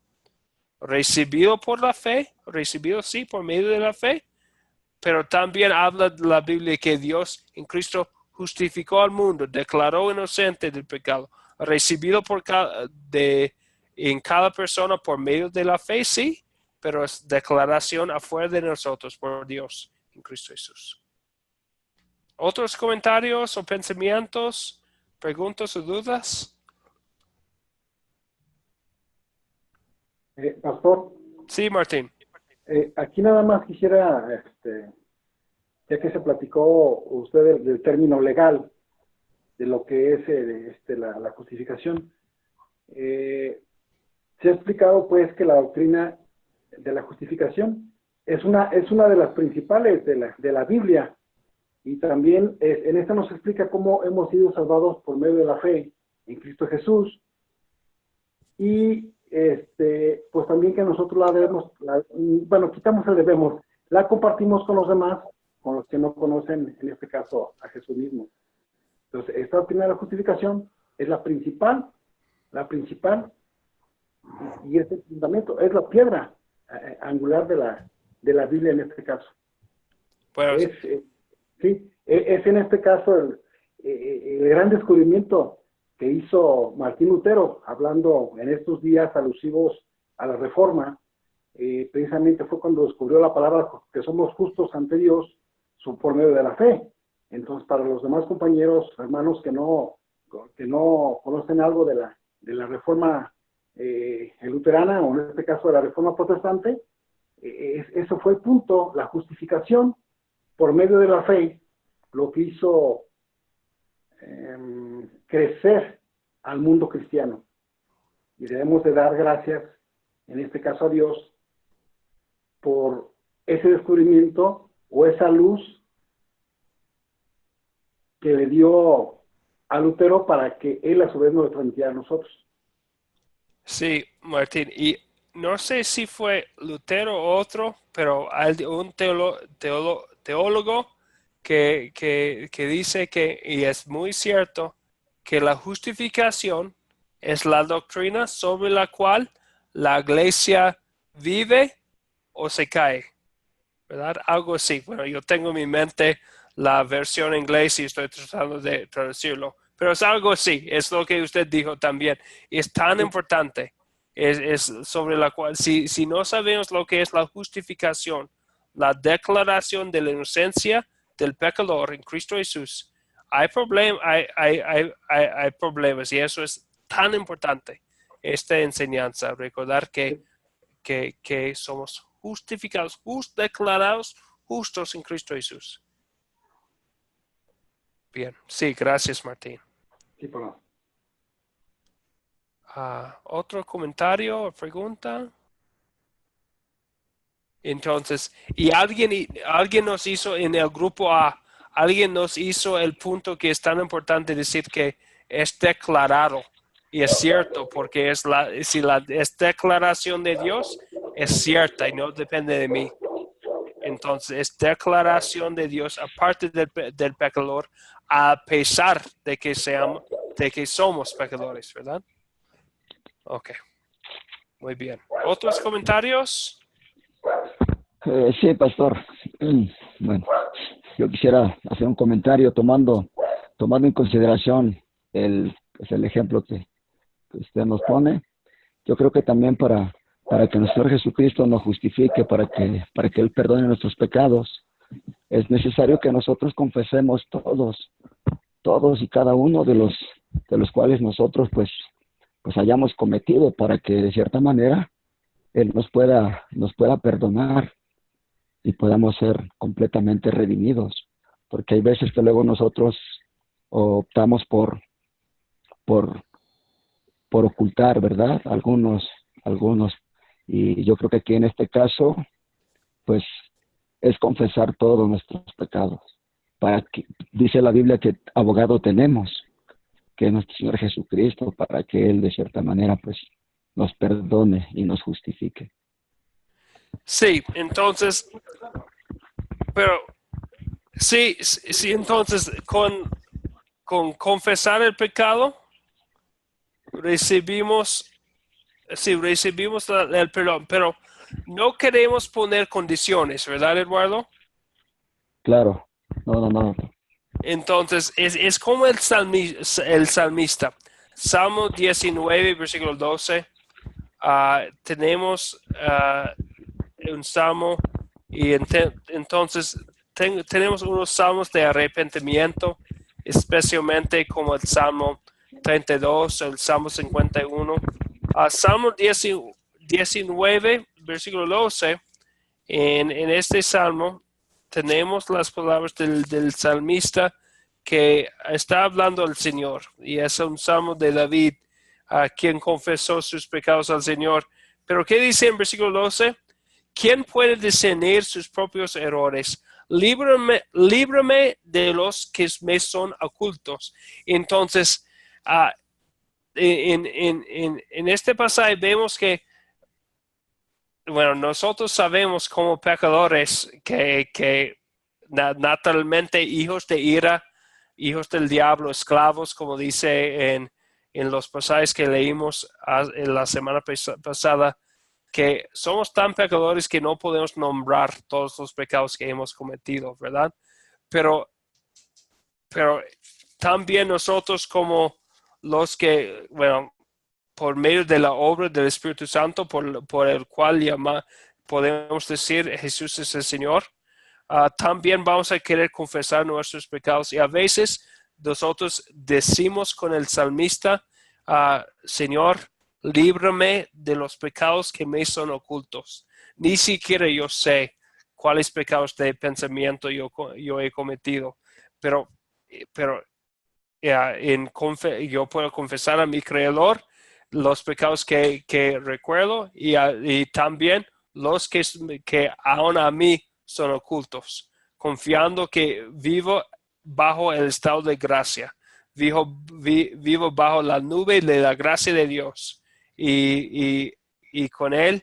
Recibido por la fe, recibido sí por medio de la fe, pero también habla de la Biblia que Dios en Cristo justificó al mundo, declaró inocente del pecado, recibido en cada persona por medio de la fe, sí, pero es declaración afuera de nosotros por Dios en Cristo Jesús. ¿Otros comentarios o pensamientos, preguntas o dudas? Pastor, Sí, Martín. aquí nada más quisiera, ya que se platicó usted del término legal, de lo que es la justificación, se ha explicado pues que la doctrina de la justificación es una de las principales de la Biblia, y también en esta nos explica cómo hemos sido salvados por medio de la fe en Cristo Jesús, y pues también que nosotros quitamos el debemos, la compartimos con los demás, con los que no conocen, en este caso, a Jesús mismo. Entonces, esta primera justificación es la principal, y es el fundamento, es la piedra angular de la Biblia en este caso. Bueno, Es en este caso el gran descubrimiento que hizo Martín Lutero, hablando en estos días alusivos a la Reforma. Precisamente fue cuando descubrió la palabra que somos justos ante Dios por medio de la fe. Entonces, para los demás compañeros, hermanos que no conocen algo de la Reforma luterana, o en este caso de la Reforma protestante, eso fue el punto, la justificación por medio de la fe, lo que hizo crecer al mundo cristiano. Y debemos de dar gracias, en este caso a Dios, por ese descubrimiento o esa luz que le dio a Lutero para que él a su vez nos lo transmitiera a nosotros. sí, Martín, y no sé si fue Lutero o otro, pero hay un teólogo que dice que, y es muy cierto, que la justificación es la doctrina sobre la cual la iglesia vive o se cae, ¿verdad? Algo así. Bueno, yo tengo en mi mente la versión en inglés y estoy tratando de traducirlo, pero es algo así, es lo que usted dijo también. Es tan importante, es sobre la cual, si no sabemos lo que es la justificación, la declaración de la inocencia del pecador en Cristo Jesús, hay problemas, y eso es tan importante, esta enseñanza, recordar que somos justificados, declarados justos en Cristo Jesús. Bien, sí, gracias, Martín. Sí, por favor. ¿Otro comentario o pregunta? Entonces, y alguien nos hizo en el grupo A, alguien nos hizo el punto que es tan importante decir que es declarado. Y es cierto, porque si es declaración de Dios, es cierta y no depende de mí. Entonces, es declaración de Dios aparte del pecador, a pesar de que somos pecadores, ¿verdad? Ok, muy bien. ¿Otros comentarios? Sí, pastor. Bueno, yo quisiera hacer un comentario tomando en consideración el ejemplo que usted nos pone. Yo creo que también para que nuestro Jesucristo nos justifique, para que Él perdone nuestros pecados, es necesario que nosotros confesemos todos y cada uno de los cuales nosotros pues hayamos cometido, para que de cierta manera Él nos pueda perdonar y podamos ser completamente redimidos, porque hay veces que luego nosotros optamos por ocultar, ¿verdad? Algunos, y yo creo que aquí en este caso, pues, es confesar todos nuestros pecados, para que, dice la Biblia, que abogado tenemos, que es nuestro Señor Jesucristo, para que Él de cierta manera, pues, nos perdone y nos justifique. Sí, entonces, pero sí, entonces con confesar el pecado recibimos el perdón, pero no queremos poner condiciones, ¿verdad, Eduardo? Claro, no. Entonces, es como el salmista. Salmo 19, versículo 12. Tenemos un salmo y entonces tenemos unos salmos de arrepentimiento, especialmente como el Salmo 32, el Salmo 51. Salmo 19, versículo 12, en este salmo tenemos las palabras del salmista que está hablando al Señor, y es un salmo de David, quien confesó sus pecados al Señor. Pero ¿qué dice en versículo 12? ¿Quién puede discernir sus propios errores? Líbrame de los que me son ocultos. Entonces, en este pasaje vemos que bueno, nosotros sabemos como pecadores que naturalmente hijos de ira, hijos del diablo, esclavos, como dice en los pasajes que leímos en la semana pasada, que somos tan pecadores que no podemos nombrar todos los pecados que hemos cometido, ¿verdad? Pero también nosotros como los que, bueno, por medio de la obra del Espíritu Santo, por el cual podemos decir Jesús es el Señor, también vamos a querer confesar nuestros pecados. Y a veces nosotros decimos con el salmista, Señor, líbrame de los pecados que me son ocultos. Ni siquiera yo sé cuáles pecados de pensamiento yo he cometido, pero yo puedo confesar a mi Creador los pecados que recuerdo y también los que aún a mí son ocultos, confiando que vivo bajo el estado de gracia, vivo bajo la nube de la gracia de Dios y con Él,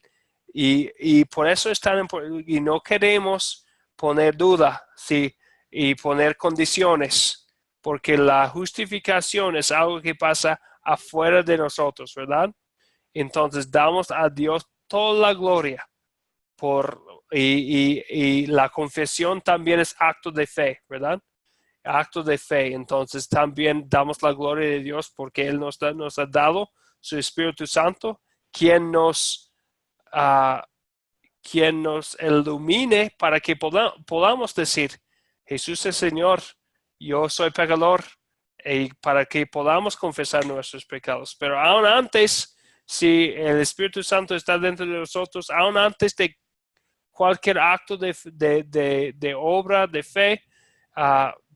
y por eso es tan importante, y no queremos poner duda y poner condiciones, porque la justificación es algo que pasa afuera de nosotros, ¿verdad? Entonces damos a Dios toda la gloria y la confesión también es acto de fe, ¿verdad? Acto de fe. Entonces también damos la gloria de Dios porque Él nos ha dado su Espíritu Santo, quien nos ilumine para que podamos decir, Jesús es Señor, yo soy pecador, y para que podamos confesar nuestros pecados. Pero aún antes, si el Espíritu Santo está dentro de nosotros, aún antes de cualquier acto de obra, de fe,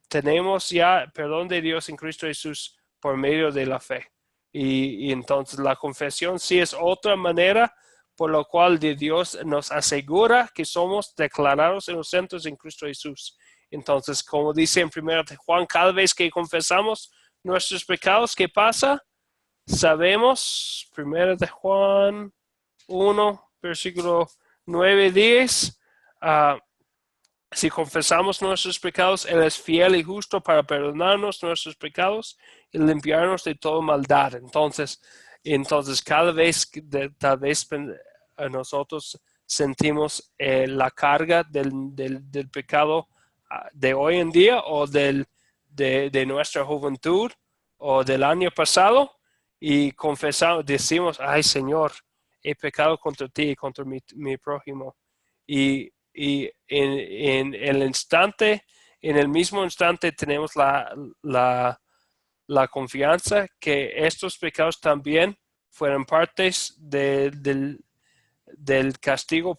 tenemos ya perdón de Dios en Cristo Jesús por medio de la fe. Y entonces la confesión sí es otra manera por lo cual Dios nos asegura que somos declarados inocentes en Cristo Jesús. Entonces, como dice en 1 Juan, cada vez que confesamos nuestros pecados, ¿qué pasa? Sabemos, 1 Juan 1, versículo 9-10, si confesamos nuestros pecados, Él es fiel y justo para perdonarnos nuestros pecados y limpiarnos de toda maldad. Entonces cada vez tal vez nosotros sentimos la carga del pecado de hoy en día o de nuestra juventud o del año pasado y confesamos, decimos, ay Señor, he pecado contra ti y contra mi prójimo. Y en el mismo instante tenemos la confianza que estos pecados también fueron partes del castigo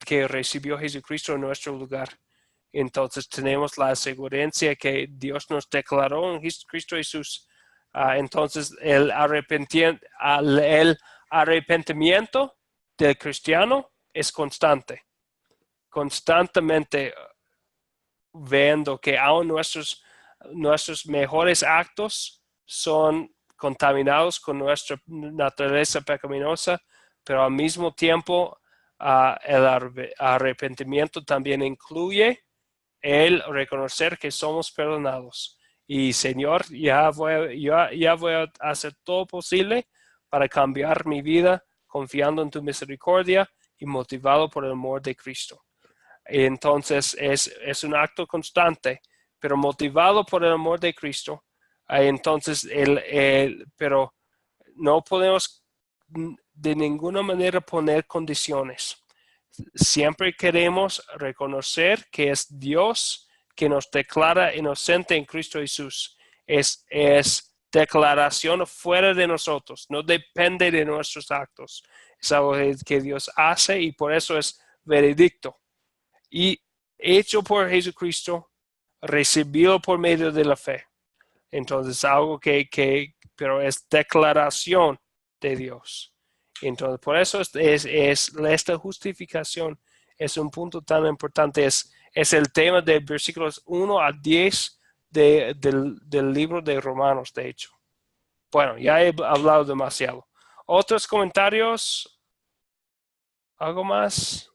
que recibió Jesucristo en nuestro lugar. Entonces tenemos la asegurancia que Dios nos declaró en Cristo Jesús. Entonces el arrepentimiento del cristiano es constantemente viendo que aún nuestros mejores actos son contaminados con nuestra naturaleza pecaminosa, pero al mismo tiempo el arrepentimiento también incluye el reconocer que somos perdonados. Y Señor, ya voy a hacer todo posible para cambiar mi vida confiando en tu misericordia y motivado por el amor de Cristo. Entonces es un acto constante, pero motivado por el amor de Cristo. Entonces, pero no podemos de ninguna manera poner condiciones. Siempre queremos reconocer que es Dios que nos declara inocente en Cristo Jesús. Es declaración fuera de nosotros, no depende de nuestros actos. Es algo que Dios hace y por eso es veredicto. Y hecho por Jesucristo, recibido por medio de la fe. Entonces, algo pero es declaración de Dios. Entonces, por eso esta justificación es un punto tan importante. Es el tema de versículos 1-10 del libro de Romanos, de hecho. Bueno, ya he hablado demasiado. ¿Otros comentarios? ¿Algo más?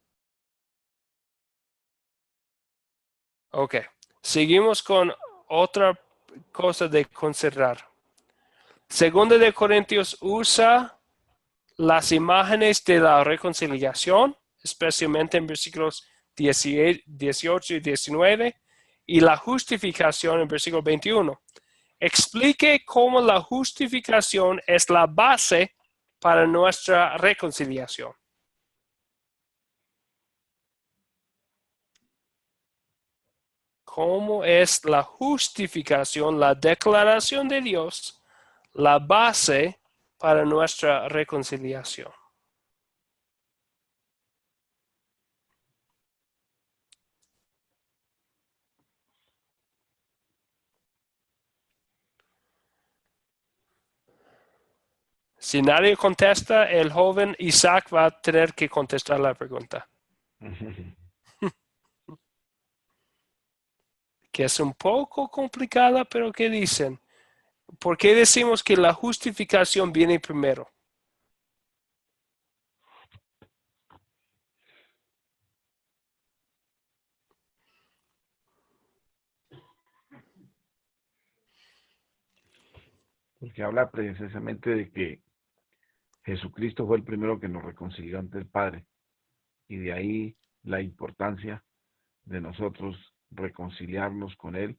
Ok. Seguimos con otra cosa de considerar. Segunda de Corintios usa las imágenes de la reconciliación, especialmente en versículos 18 y 19, y la justificación en versículo 21. Explique cómo la justificación es la base para nuestra reconciliación. ¿Cómo es la justificación, la declaración de Dios, la base para nuestra reconciliación? Si nadie contesta, el joven Isaac va a tener que contestar la pregunta. Que es un poco complicada, pero ¿qué dicen? ¿Por qué decimos que la justificación viene primero? Porque habla precisamente de que Jesucristo fue el primero que nos reconcilió ante el Padre. Y de ahí la importancia de nosotros reconciliarnos con Él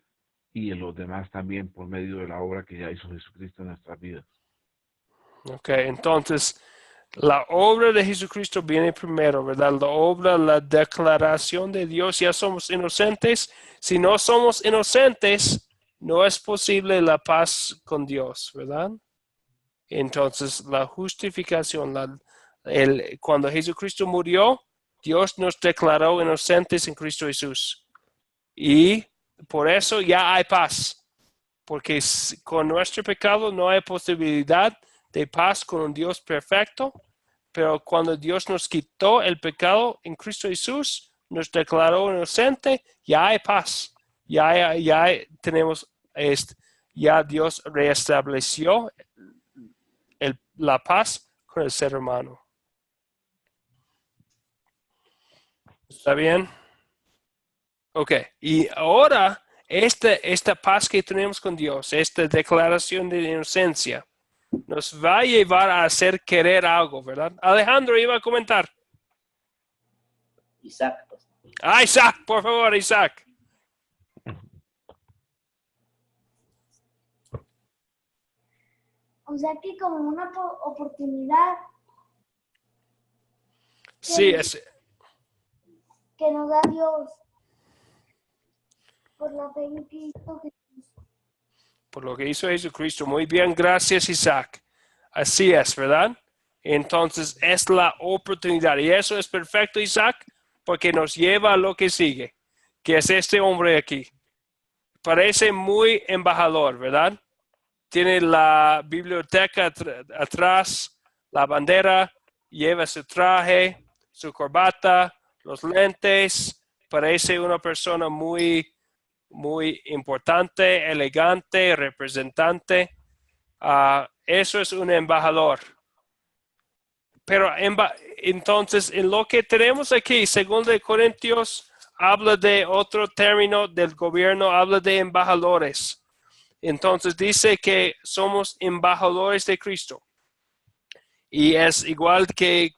y en los demás también por medio de la obra que ya hizo Jesucristo en nuestras vidas. Ok, entonces la obra de Jesucristo viene primero, ¿verdad? La obra, la declaración de Dios, ya somos inocentes. Si no somos inocentes, no es posible la paz con Dios, ¿verdad? Entonces la justificación, cuando Jesucristo murió, Dios nos declaró inocentes en Cristo Jesús. Y por eso ya hay paz. Porque con nuestro pecado no hay posibilidad de paz con un Dios perfecto, pero cuando Dios nos quitó el pecado en Cristo Jesús, nos declaró inocente, ya hay paz. Tenemos, ya Dios restableció la paz con el ser humano. ¿Está bien? Ok, y ahora esta paz que tenemos con Dios, esta declaración de inocencia, nos va a llevar a hacer querer algo, ¿verdad? Alejandro iba a comentar. Isaac. Ah, Isaac, por favor, Isaac. O sea que como una oportunidad Sí, que nos da Dios por la fe en Cristo Jesús. por lo que hizo Jesucristo. Muy bien, gracias, Isaac. Así es, ¿verdad? Entonces es la oportunidad. Y eso es perfecto, Isaac, porque nos lleva a lo que sigue, que es este hombre aquí. Parece muy embajador, ¿verdad? Tiene la biblioteca atrás, la bandera, lleva su traje, su corbata, los lentes. Parece una persona muy, muy importante, elegante, representante. Eso es un embajador. Pero entonces, en lo que tenemos aquí, según de Corintios, habla de otro término del gobierno, habla de embajadores. Entonces dice que somos embajadores de Cristo. Y es igual que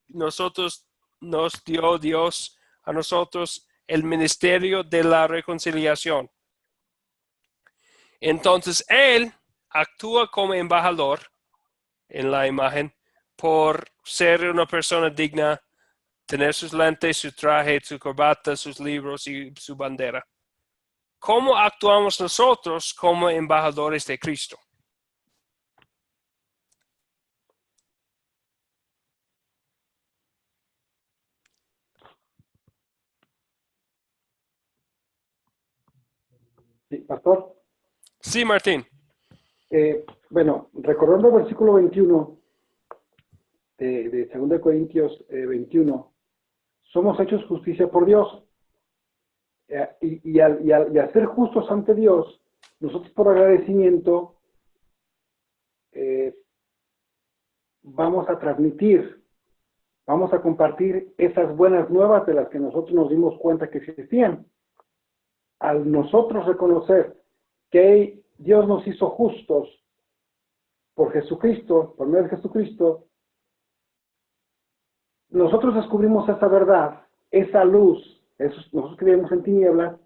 nosotros nos dio Dios a nosotros el ministerio de la reconciliación. Entonces Él actúa como embajador en la imagen por ser una persona digna, tener sus lentes, su traje, su corbata, sus libros y su bandera. ¿Cómo actuamos nosotros como embajadores de Cristo? Sí, pastor. Sí, Martín. Bueno, recordando el versículo 21 de 2 Corintios 21, somos hechos justicia por Dios. Y al ser justos ante Dios, nosotros por agradecimiento vamos a transmitir vamos a compartir esas buenas nuevas de las que nosotros nos dimos cuenta que existían. Al nosotros reconocer que Dios nos hizo justos por Jesucristo, por medio de Jesucristo, nosotros descubrimos esa verdad, esa luz, nosotros que vivimos en tinieblas,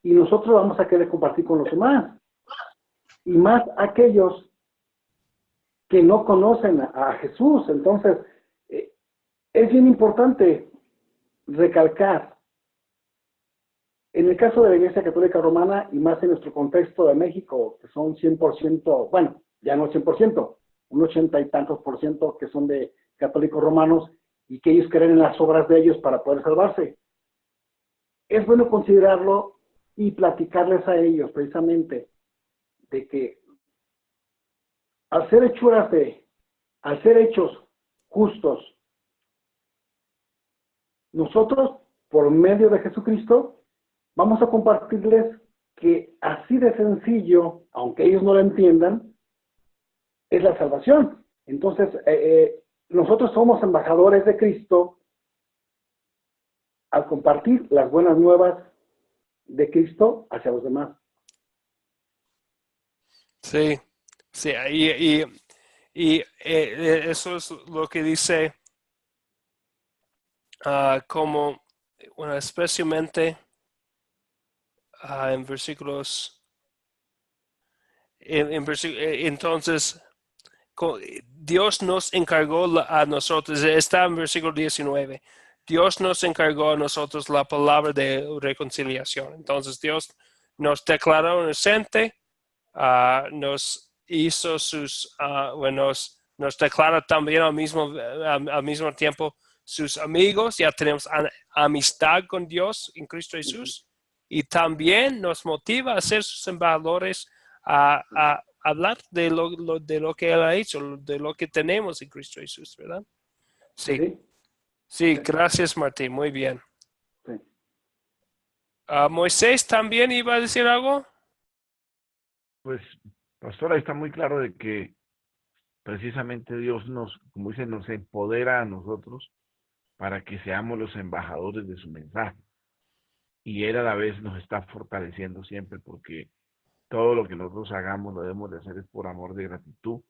y nosotros vamos a querer compartir con los demás. Y más aquellos que no conocen a Jesús. Entonces, es bien importante recalcar, en el caso de la Iglesia Católica Romana, y más en nuestro contexto de México, que son 100%, bueno, ya no 100%, un 80 y tantos por ciento que son de católicos romanos, y que ellos creen en las obras de ellos para poder salvarse. Es bueno considerarlo y platicarles a ellos, precisamente, de que al ser al ser hechos justos, nosotros, por medio de Jesucristo, vamos a compartirles que así de sencillo, aunque ellos no lo entiendan, es la salvación. Entonces, nosotros somos embajadores de Cristo al compartir las buenas nuevas de Cristo hacia los demás. Sí, sí, eso es lo que dice como, bueno, especialmente en versículos, entonces, Dios nos encargó a nosotros, está en versículo 19, Dios nos encargó a nosotros la palabra de reconciliación. Entonces Dios nos declaró inocente, nos hizo bueno, nos declara también al mismo tiempo sus amigos. Ya tenemos amistad con Dios en Cristo Jesús, y también nos motiva a ser sus embajadores, a hablar de lo que Él ha hecho, de lo que tenemos en Cristo Jesús, ¿verdad? Sí, sí, gracias Martín, muy bien. Sí. Moisés también iba a decir algo. Pues, pastor, ahí está muy claro de que precisamente Dios nos, como dice, nos empodera a nosotros para que seamos los embajadores de su mensaje. Y Él a la vez nos está fortaleciendo siempre, porque todo lo que nosotros hagamos lo debemos de hacer es por amor de gratitud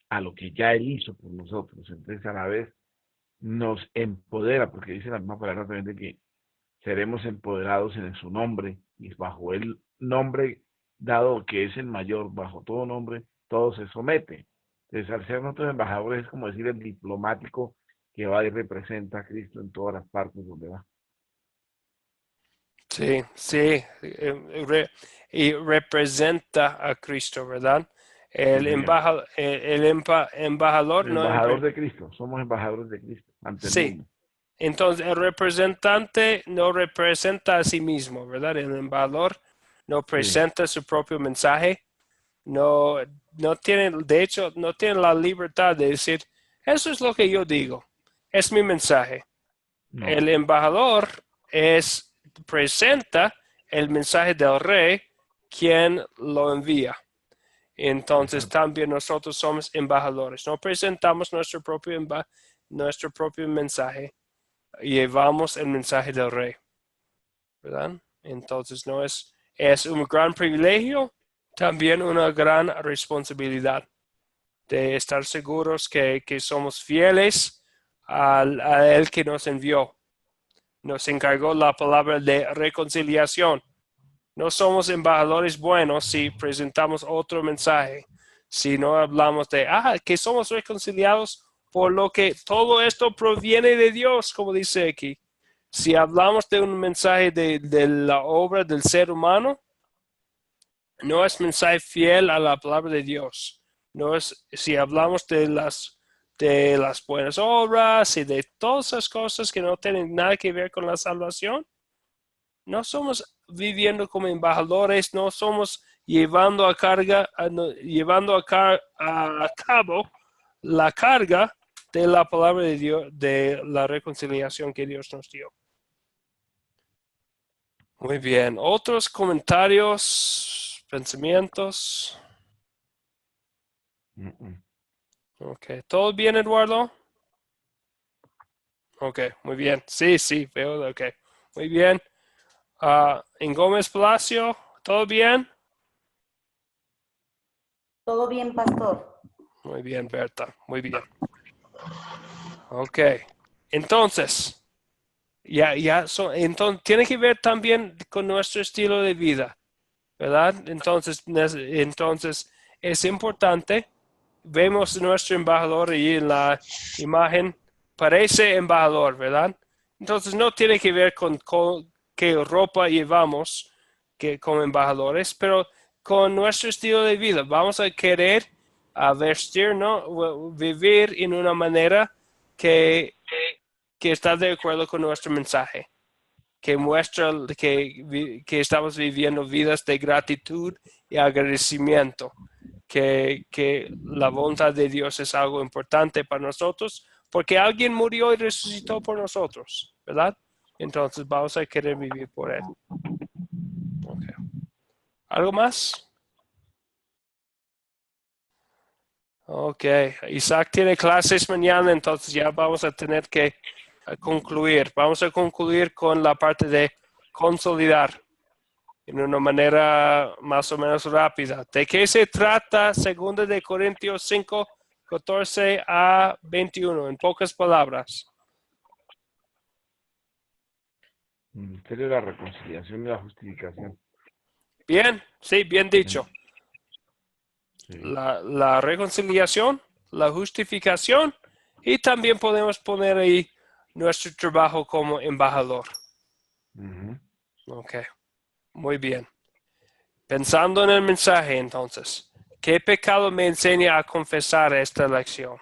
a lo que ya Él hizo por nosotros. Entonces a la vez nos empodera, porque dice la misma palabra también de que seremos empoderados en su nombre, y bajo el nombre dado que es el mayor, bajo todo nombre, todo se somete. Entonces, al ser nosotros embajadores, es como decir el diplomático que va y representa a Cristo en todas las partes donde va. Sí, sí, y representa a Cristo, ¿verdad? El, Sí, señor. embajador El no embajador de Cristo, somos embajadores de Cristo ante el sí, mundo. entonces el representante no representa a sí mismo, ¿verdad? El embajador no Sí, presenta su propio mensaje, no, no tiene, de hecho, no tiene la libertad de decir, eso es lo que yo digo, es mi mensaje. no, El embajador presenta el mensaje del rey, quien lo envía. Entonces exacto. también nosotros somos embajadores. No presentamos nuestro propio mensaje, llevamos el mensaje del rey, ¿verdad? Entonces es un gran privilegio, también una gran responsabilidad de estar seguros que somos fieles a Él que nos envió. Nos encargó la palabra de reconciliación. No somos embajadores buenos si presentamos otro mensaje, si no hablamos de, que somos reconciliados por lo que todo esto proviene de Dios, como dice aquí. Si hablamos de un mensaje de la obra del ser humano, no es mensaje fiel a la palabra de Dios. No es, si hablamos de las buenas obras y de todas esas cosas que no tienen nada que ver con la salvación, no somos viviendo como embajadores, no somos llevando a cabo la carga de la palabra de Dios, de la reconciliación que Dios nos dio. Muy bien. ¿Otros comentarios, pensamientos? Ok. ¿Todo bien, Eduardo? Ok, muy bien. Sí, veo, ok. Muy bien. En Gómez Palacio, ¿todo bien? Todo bien, pastor. Muy bien, Berta. Muy bien. Ok. Entonces, entonces, tiene que ver también con nuestro estilo de vida, ¿verdad? Entonces es importante. Vemos nuestro embajador y en la imagen parece embajador, ¿verdad? Entonces no tiene que ver con qué ropa llevamos como embajadores, pero con nuestro estilo de vida. Vamos a querer vestirnos, vivir en una manera que, que está de acuerdo con nuestro mensaje, que muestra que estamos viviendo vidas de gratitud y agradecimiento, que la voluntad de Dios es algo importante para nosotros, porque alguien murió y resucitó por nosotros, ¿verdad? Entonces vamos a querer vivir por Él. Okay. ¿Algo más? Ok, Isaac tiene clases mañana, entonces ya vamos a tener que concluir. Vamos a concluir con la parte de consolidar en una manera más o menos rápida. ¿De qué se trata 2 de Corintios 5, 14 a 21? En pocas palabras. Ministerio de la reconciliación y la justificación. Bien, sí, bien dicho. Sí. La reconciliación, la justificación y también podemos poner ahí nuestro trabajo como embajador. Ujú. Ok, muy bien. Pensando en el mensaje entonces, ¿qué pecado me enseña a confesar esta lección?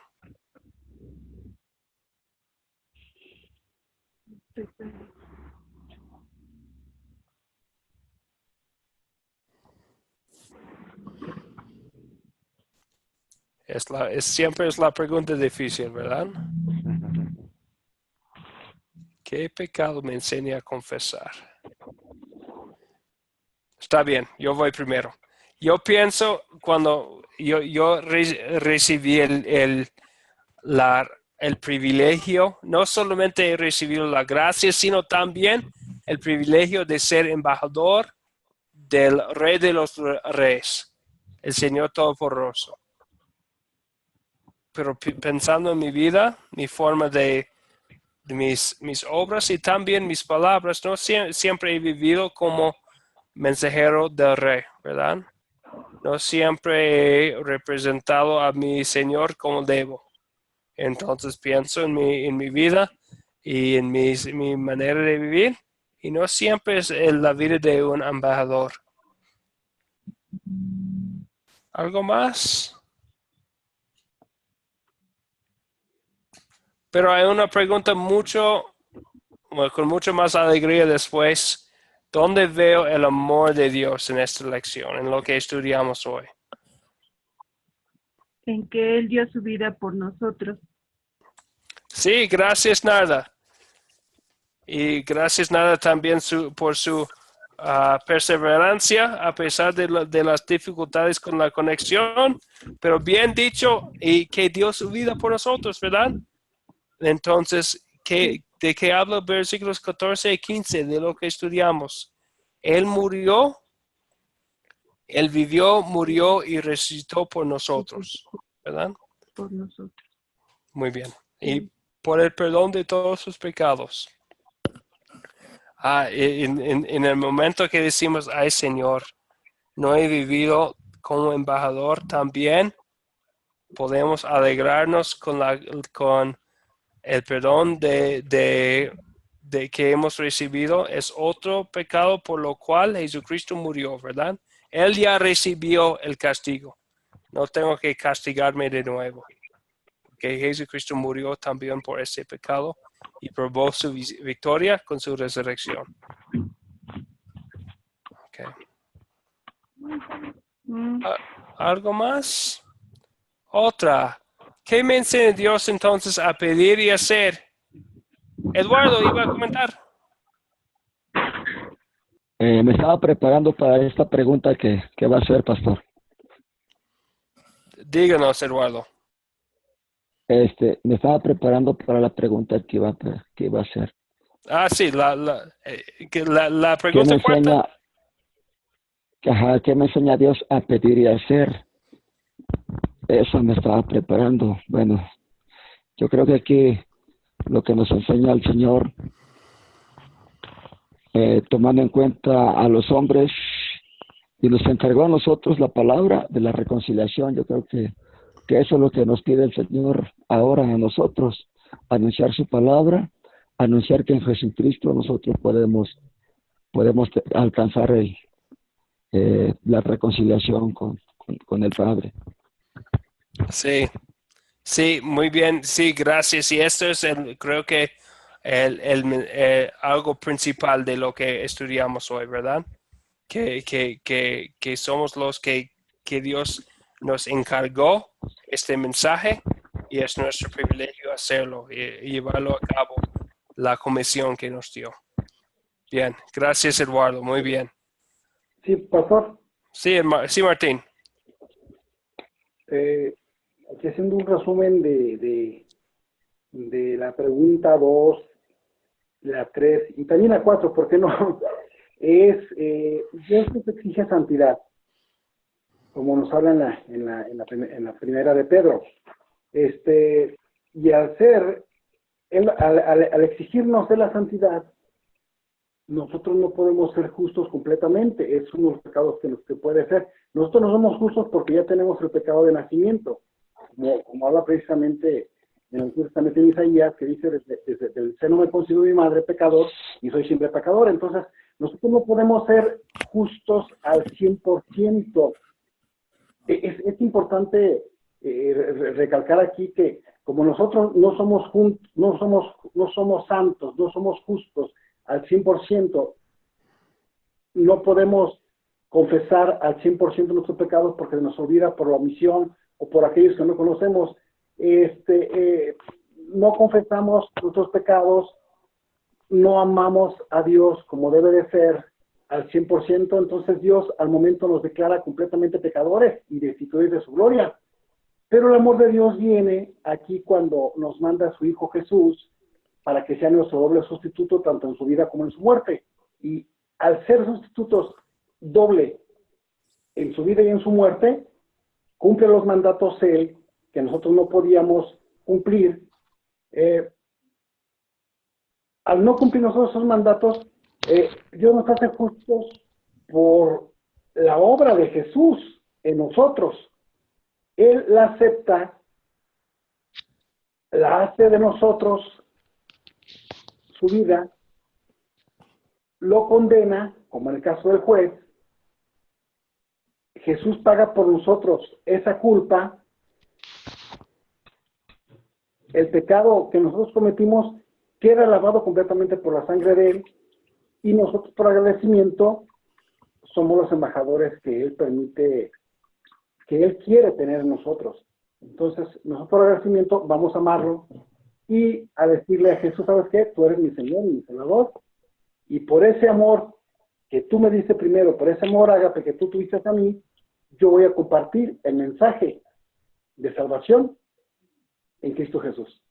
Siempre es la pregunta difícil, ¿verdad? ¿Qué pecado me enseña a confesar? Está bien, yo voy primero. Yo pienso cuando yo recibí el privilegio, no solamente he recibido la gracia, sino también el privilegio de ser embajador del Rey de los Reyes, el Señor Todopoderoso. Pero pensando en mi vida, mi forma de mis obras y también mis palabras, no siempre he vivido como mensajero del Rey, ¿verdad? No siempre he representado a mi Señor como debo. Entonces pienso en mi vida y en mi manera de vivir, y no siempre es la vida de un embajador. ¿Algo más? Pero hay una pregunta con mucho más alegría después. ¿Dónde veo el amor de Dios en esta lección, en lo que estudiamos hoy? En que Él dio su vida por nosotros. Sí, gracias Narda. Y gracias Narda también por su perseverancia a pesar de las dificultades con la conexión. Pero bien dicho, y que dio su vida por nosotros, ¿verdad? Entonces, ¿de qué habla versículos 14 y 15 de lo que estudiamos? Él murió, Él vivió, murió y resucitó por nosotros, ¿verdad? Por nosotros. Muy bien. Y por el perdón de todos sus pecados. En el momento que decimos, ay Señor, no he vivido como embajador, también podemos alegrarnos con el perdón de que hemos recibido. Es otro pecado por lo cual Jesucristo murió, ¿verdad? Él ya recibió el castigo. No tengo que castigarme de nuevo. Porque Jesucristo murió también por ese pecado y probó su victoria con su resurrección. Okay. ¿Algo más? Otra. ¿Qué me enseña Dios entonces a pedir y hacer? Eduardo, iba a comentar. Me estaba preparando para esta pregunta que va a hacer, pastor. Díganos, Eduardo. Me estaba preparando para la pregunta que iba a hacer. Sí, la ¿Qué pregunta me cuarta. enseña, qué me enseña Dios a pedir y a hacer? Eso me estaba preparando. Bueno, yo creo que aquí lo que nos enseña el Señor, tomando en cuenta a los hombres, y nos encargó a nosotros la palabra de la reconciliación. Yo creo que eso es lo que nos pide el Señor ahora a nosotros, anunciar su palabra, anunciar que en Jesucristo nosotros podemos alcanzar la reconciliación con el Padre. Sí, sí, muy bien, sí, gracias. Y esto es creo que algo principal de lo que estudiamos hoy, ¿verdad? Que somos los que Dios nos encargó este mensaje y es nuestro privilegio hacerlo y llevarlo a cabo, la comisión que nos dio. Bien, gracias Eduardo, muy bien. Sí, pastor. Sí, Martín. Aquí haciendo un resumen de la pregunta 2, la 3 y también la 4, ¿por qué no? Dios nos exige santidad, como nos habla en la primera de Pedro. Y al exigirnos de la santidad, nosotros no podemos ser justos completamente. Es uno de los pecados que puede ser. Nosotros no somos justos porque ya tenemos el pecado de nacimiento, como habla precisamente en el Antiguo Testamento en Isaías, que dice, desde el seno me concibió mi madre pecador, y soy siempre pecador. Entonces, nosotros no podemos ser justos al 100%. Es importante recalcar aquí que como nosotros no somos santos, no somos justos al 100%, no podemos confesar al 100% nuestros pecados porque nos olvida por la omisión o por aquellos que no conocemos. No confesamos nuestros pecados, no amamos a Dios como debe de ser al 100%, entonces Dios al momento nos declara completamente pecadores y destituidos de su gloria. Pero el amor de Dios viene aquí cuando nos manda a su Hijo Jesús para que sea nuestro doble sustituto tanto en su vida como en su muerte. Y al ser sustitutos doble en su vida y en su muerte, cumple los mandatos Él que nosotros no podíamos cumplir. Al no cumplir nosotros esos mandatos, Dios nos hace justos por la obra de Jesús en nosotros. Él la acepta, la hace de nosotros su vida, lo condena, como en el caso del juez. Jesús paga por nosotros esa culpa. El pecado que nosotros cometimos queda lavado completamente por la sangre de Él, y nosotros por agradecimiento somos los embajadores que Él permite, que Él quiere tener en nosotros. Entonces, nosotros por agradecimiento vamos a amarlo y a decirle a Jesús, ¿sabes qué? Tú eres mi Señor y mi Salvador, y por ese amor que tú me diste primero, por ese amor ágape que tú tuviste a mí, yo voy a compartir el mensaje de salvación en Cristo Jesús.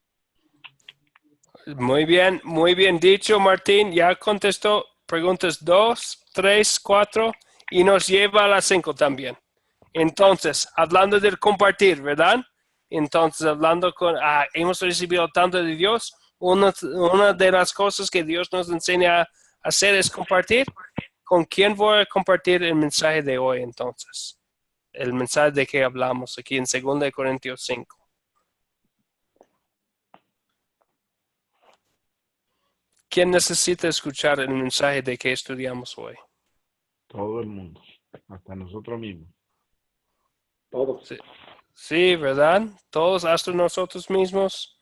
Muy bien dicho, Martín. Ya contestó preguntas 2, 3, 4 y nos lleva a las 5 también. Entonces, hablando del compartir, ¿verdad? Entonces, hemos recibido tanto de Dios. Una de las cosas que Dios nos enseña a hacer es compartir. ¿Con quién voy a compartir el mensaje de hoy entonces? El mensaje de que hablamos aquí en 2 Corintios 5. ¿Quién necesita escuchar el mensaje de que estudiamos hoy? Todo el mundo, hasta nosotros mismos. Todos. Sí, ¿verdad? Todos, hasta nosotros mismos.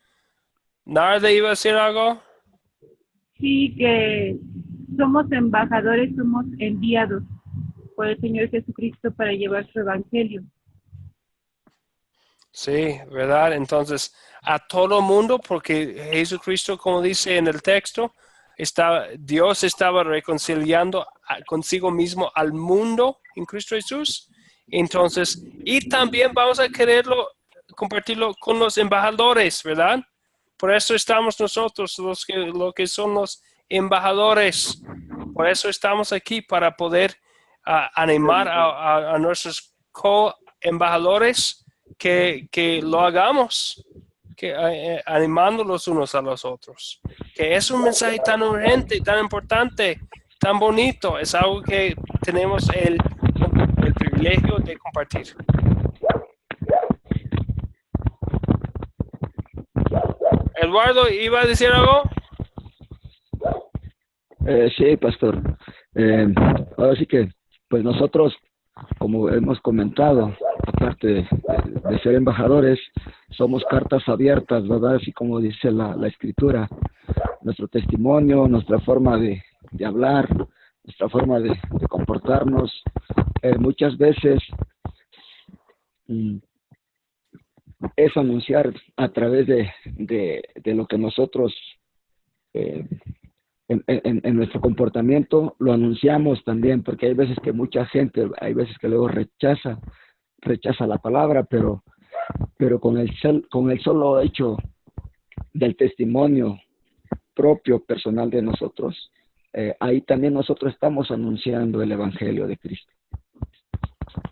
¿Narda iba a decir algo? Sí, que somos embajadores, somos enviados por el Señor Jesucristo para llevar su evangelio. Sí, ¿verdad? Entonces, a todo mundo, porque Jesucristo, como dice en el texto, Dios estaba reconciliando consigo mismo al mundo en Cristo Jesús. Entonces, y también vamos a quererlo compartirlo con los embajadores, ¿verdad? Por eso estamos nosotros, lo que son los embajadores. Por eso estamos aquí, para poder animar a nuestros co-embajadores que lo hagamos, animando los unos a los otros. Que es un mensaje tan urgente, tan importante, tan bonito. Es algo que tenemos el privilegio de compartir. Eduardo, ¿iba a decir algo? Sí, pastor. Ahora sí que, pues nosotros, como hemos comentado, aparte de ser embajadores, somos cartas abiertas, ¿verdad? Así como dice la escritura. Nuestro testimonio, nuestra forma de hablar, nuestra forma de comportarnos, muchas veces es anunciar a través de lo que nosotros en nuestro comportamiento lo anunciamos también, porque hay veces que mucha gente, hay veces que luego rechaza la palabra, pero con el solo hecho del testimonio propio, personal de nosotros, ahí también nosotros estamos anunciando el Evangelio de Cristo.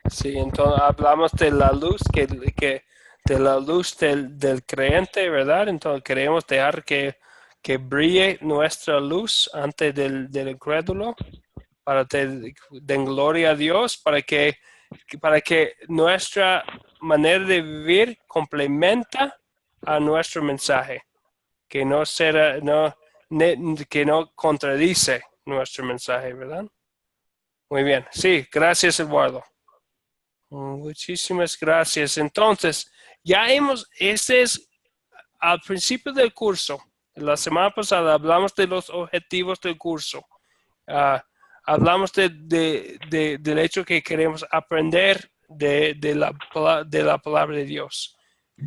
Sí, entonces hablamos de la luz, de la luz del creyente, ¿verdad? Entonces queremos dejar que brille nuestra luz ante del incrédulo, para que den gloria a Dios, para que nuestra manera de vivir complementa a nuestro mensaje, que que no contradice nuestro mensaje, ¿verdad? Muy bien. Sí, gracias, Eduardo. Muchísimas gracias. Entonces, este es al principio del curso. La semana pasada hablamos de los objetivos del curso. Hablamos del hecho que queremos aprender de la palabra de Dios.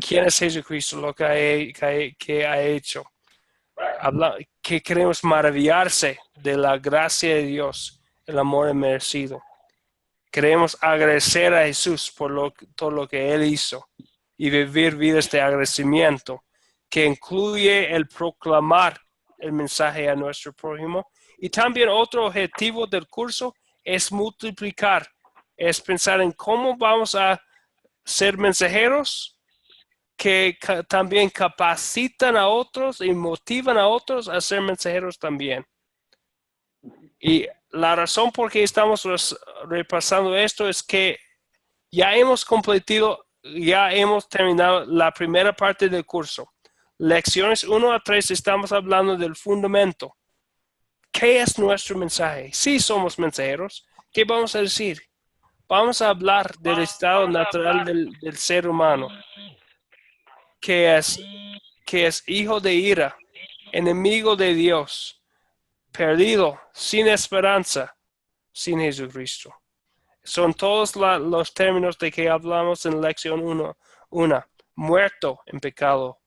¿Quién es Jesucristo? Lo que ha hecho. Que queremos maravillarse de la gracia de Dios, el amor inmerecido. Queremos agradecer a Jesús por todo lo que Él hizo y vivir vidas de agradecimiento, que incluye el proclamar el mensaje a nuestro prójimo. Y también otro objetivo del curso es multiplicar, es pensar en cómo vamos a ser mensajeros que también capacitan a otros y motivan a otros a ser mensajeros también. Y la razón por qué estamos repasando esto es que ya hemos terminado la primera parte del curso. Lecciones 1 a 3 estamos hablando del fundamento. ¿Qué es nuestro mensaje? Si somos mensajeros, ¿qué vamos a decir? Vamos a hablar del estado natural del ser humano, que es hijo de ira, enemigo de Dios, perdido, sin esperanza, sin Jesucristo. Son todos los términos de que hablamos en lección 1. Muerto en pecado.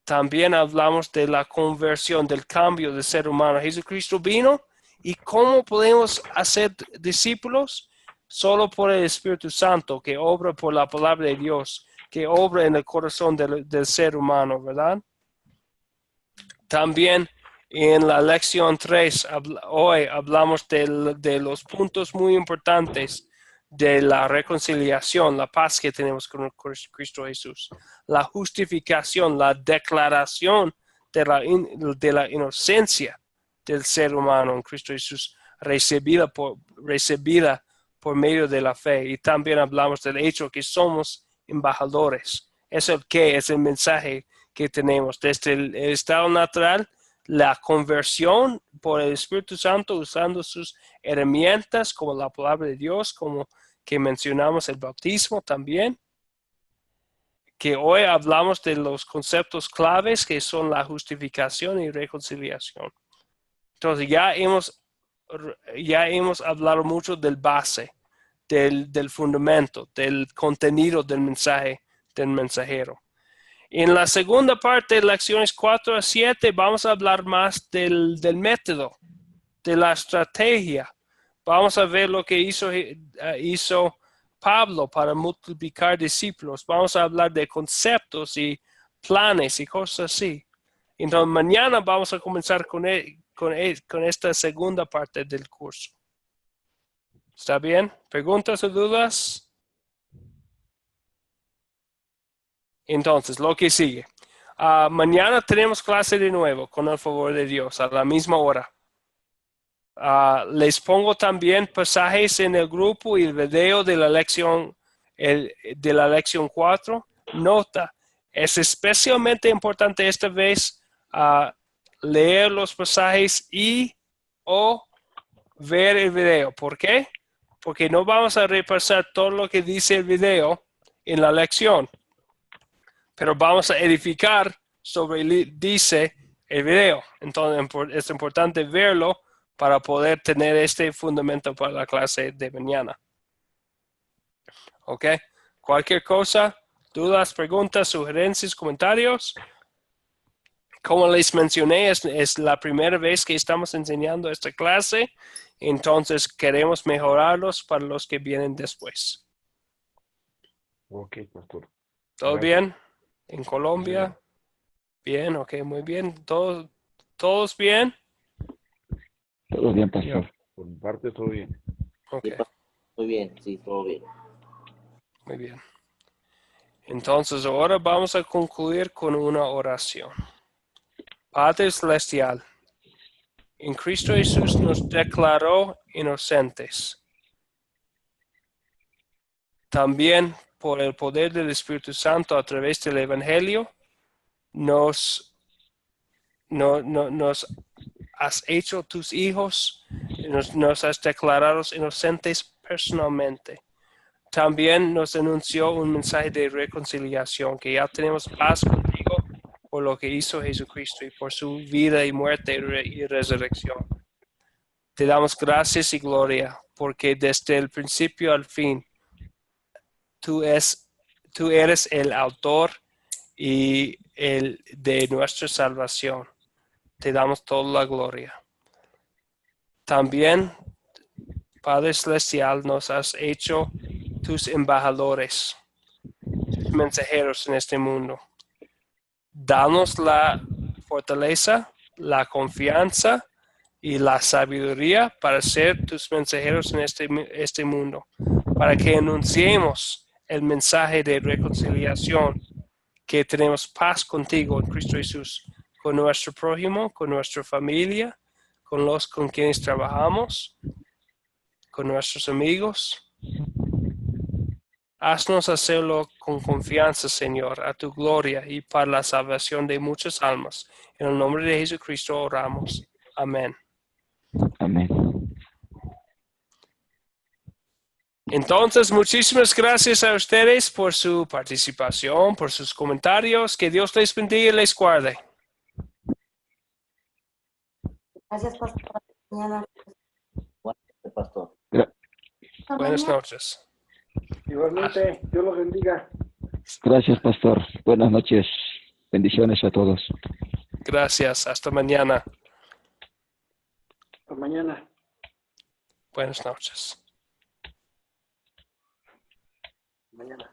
También hablamos de la conversión, del cambio del ser humano. Jesucristo vino, y ¿cómo podemos hacer discípulos? Solo por el Espíritu Santo, que obra por la palabra de Dios, que obra en el corazón del ser humano, ¿verdad? También en la lección 3, hoy hablamos de los puntos muy importantes de la reconciliación, la paz que tenemos con Cristo Jesús, la justificación, la declaración de la inocencia del ser humano en Cristo Jesús, recibida por medio de la fe. Y también hablamos del hecho que somos embajadores. Eso es el mensaje que tenemos desde el estado natural, la conversión por el Espíritu Santo, usando sus herramientas como la palabra de Dios, como que mencionamos el bautismo también, que hoy hablamos de los conceptos claves que son la justificación y reconciliación. Entonces ya hemos hablado mucho del base, del fundamento, del contenido del mensaje del mensajero. En la segunda parte, lecciones 4 a 7, vamos a hablar más del método, de la estrategia. Vamos a ver lo que hizo Pablo para multiplicar discípulos. Vamos a hablar de conceptos y planes y cosas así. Entonces, mañana vamos a comenzar con esta segunda parte del curso. ¿Está bien? ¿Preguntas o dudas? Entonces, lo que sigue. Mañana tenemos clase de nuevo, con el favor de Dios, a la misma hora. Les pongo también pasajes en el grupo y el video de la lección 4. Nota, es especialmente importante esta vez leer los pasajes o ver el video. ¿Por qué? Porque no vamos a repasar todo lo que dice el video en la lección, pero vamos a edificar sobre lo que dice el video. Entonces es importante verlo para poder tener este fundamento para la clase de mañana. ¿Ok? Cualquier cosa, dudas, preguntas, sugerencias, comentarios. Como les mencioné, es la primera vez que estamos enseñando esta clase, entonces queremos mejorarlos para los que vienen después. Ok, pastor. ¿Todo Gracias. bien? ¿En Colombia? Bien, ok, muy bien. ¿Todos bien? Todo bien, pastor. Por mi parte, todo bien. Ok, Muy bien, sí, todo bien. muy bien. Entonces ahora vamos a concluir con una oración. Padre Celestial, en Cristo Jesús nos declaró inocentes. También por el poder del Espíritu Santo a través del Evangelio, nos has hecho tus hijos, nos has declarado inocentes personalmente. También nos anunció un mensaje de reconciliación, que ya tenemos paz contigo por lo que hizo Jesucristo y por su vida y muerte y resurrección. Te damos gracias y gloria, porque desde el principio al fin, tú eres el autor y el de nuestra salvación. Te damos toda la gloria. También, Padre Celestial, nos has hecho tus embajadores, tus mensajeros en este mundo. Danos la fortaleza, la confianza y la sabiduría para ser tus mensajeros en este mundo, para que anunciemos el mensaje de reconciliación, que tenemos paz contigo en Cristo Jesús, con nuestro prójimo, con nuestra familia, con los con quienes trabajamos, con nuestros amigos. Haznos hacerlo con confianza, Señor, a tu gloria y para la salvación de muchas almas. En el nombre de Jesucristo oramos. Amén. Amén. Entonces, muchísimas gracias a ustedes por su participación, por sus comentarios. Que Dios les bendiga y les guarde. Gracias, pastor. Mañana. Buenas, pastor. Buenas noches. Igualmente, Dios los bendiga. Gracias, pastor. Buenas noches. Bendiciones a todos. Gracias. Hasta mañana. Hasta mañana. Buenas noches. Mañana.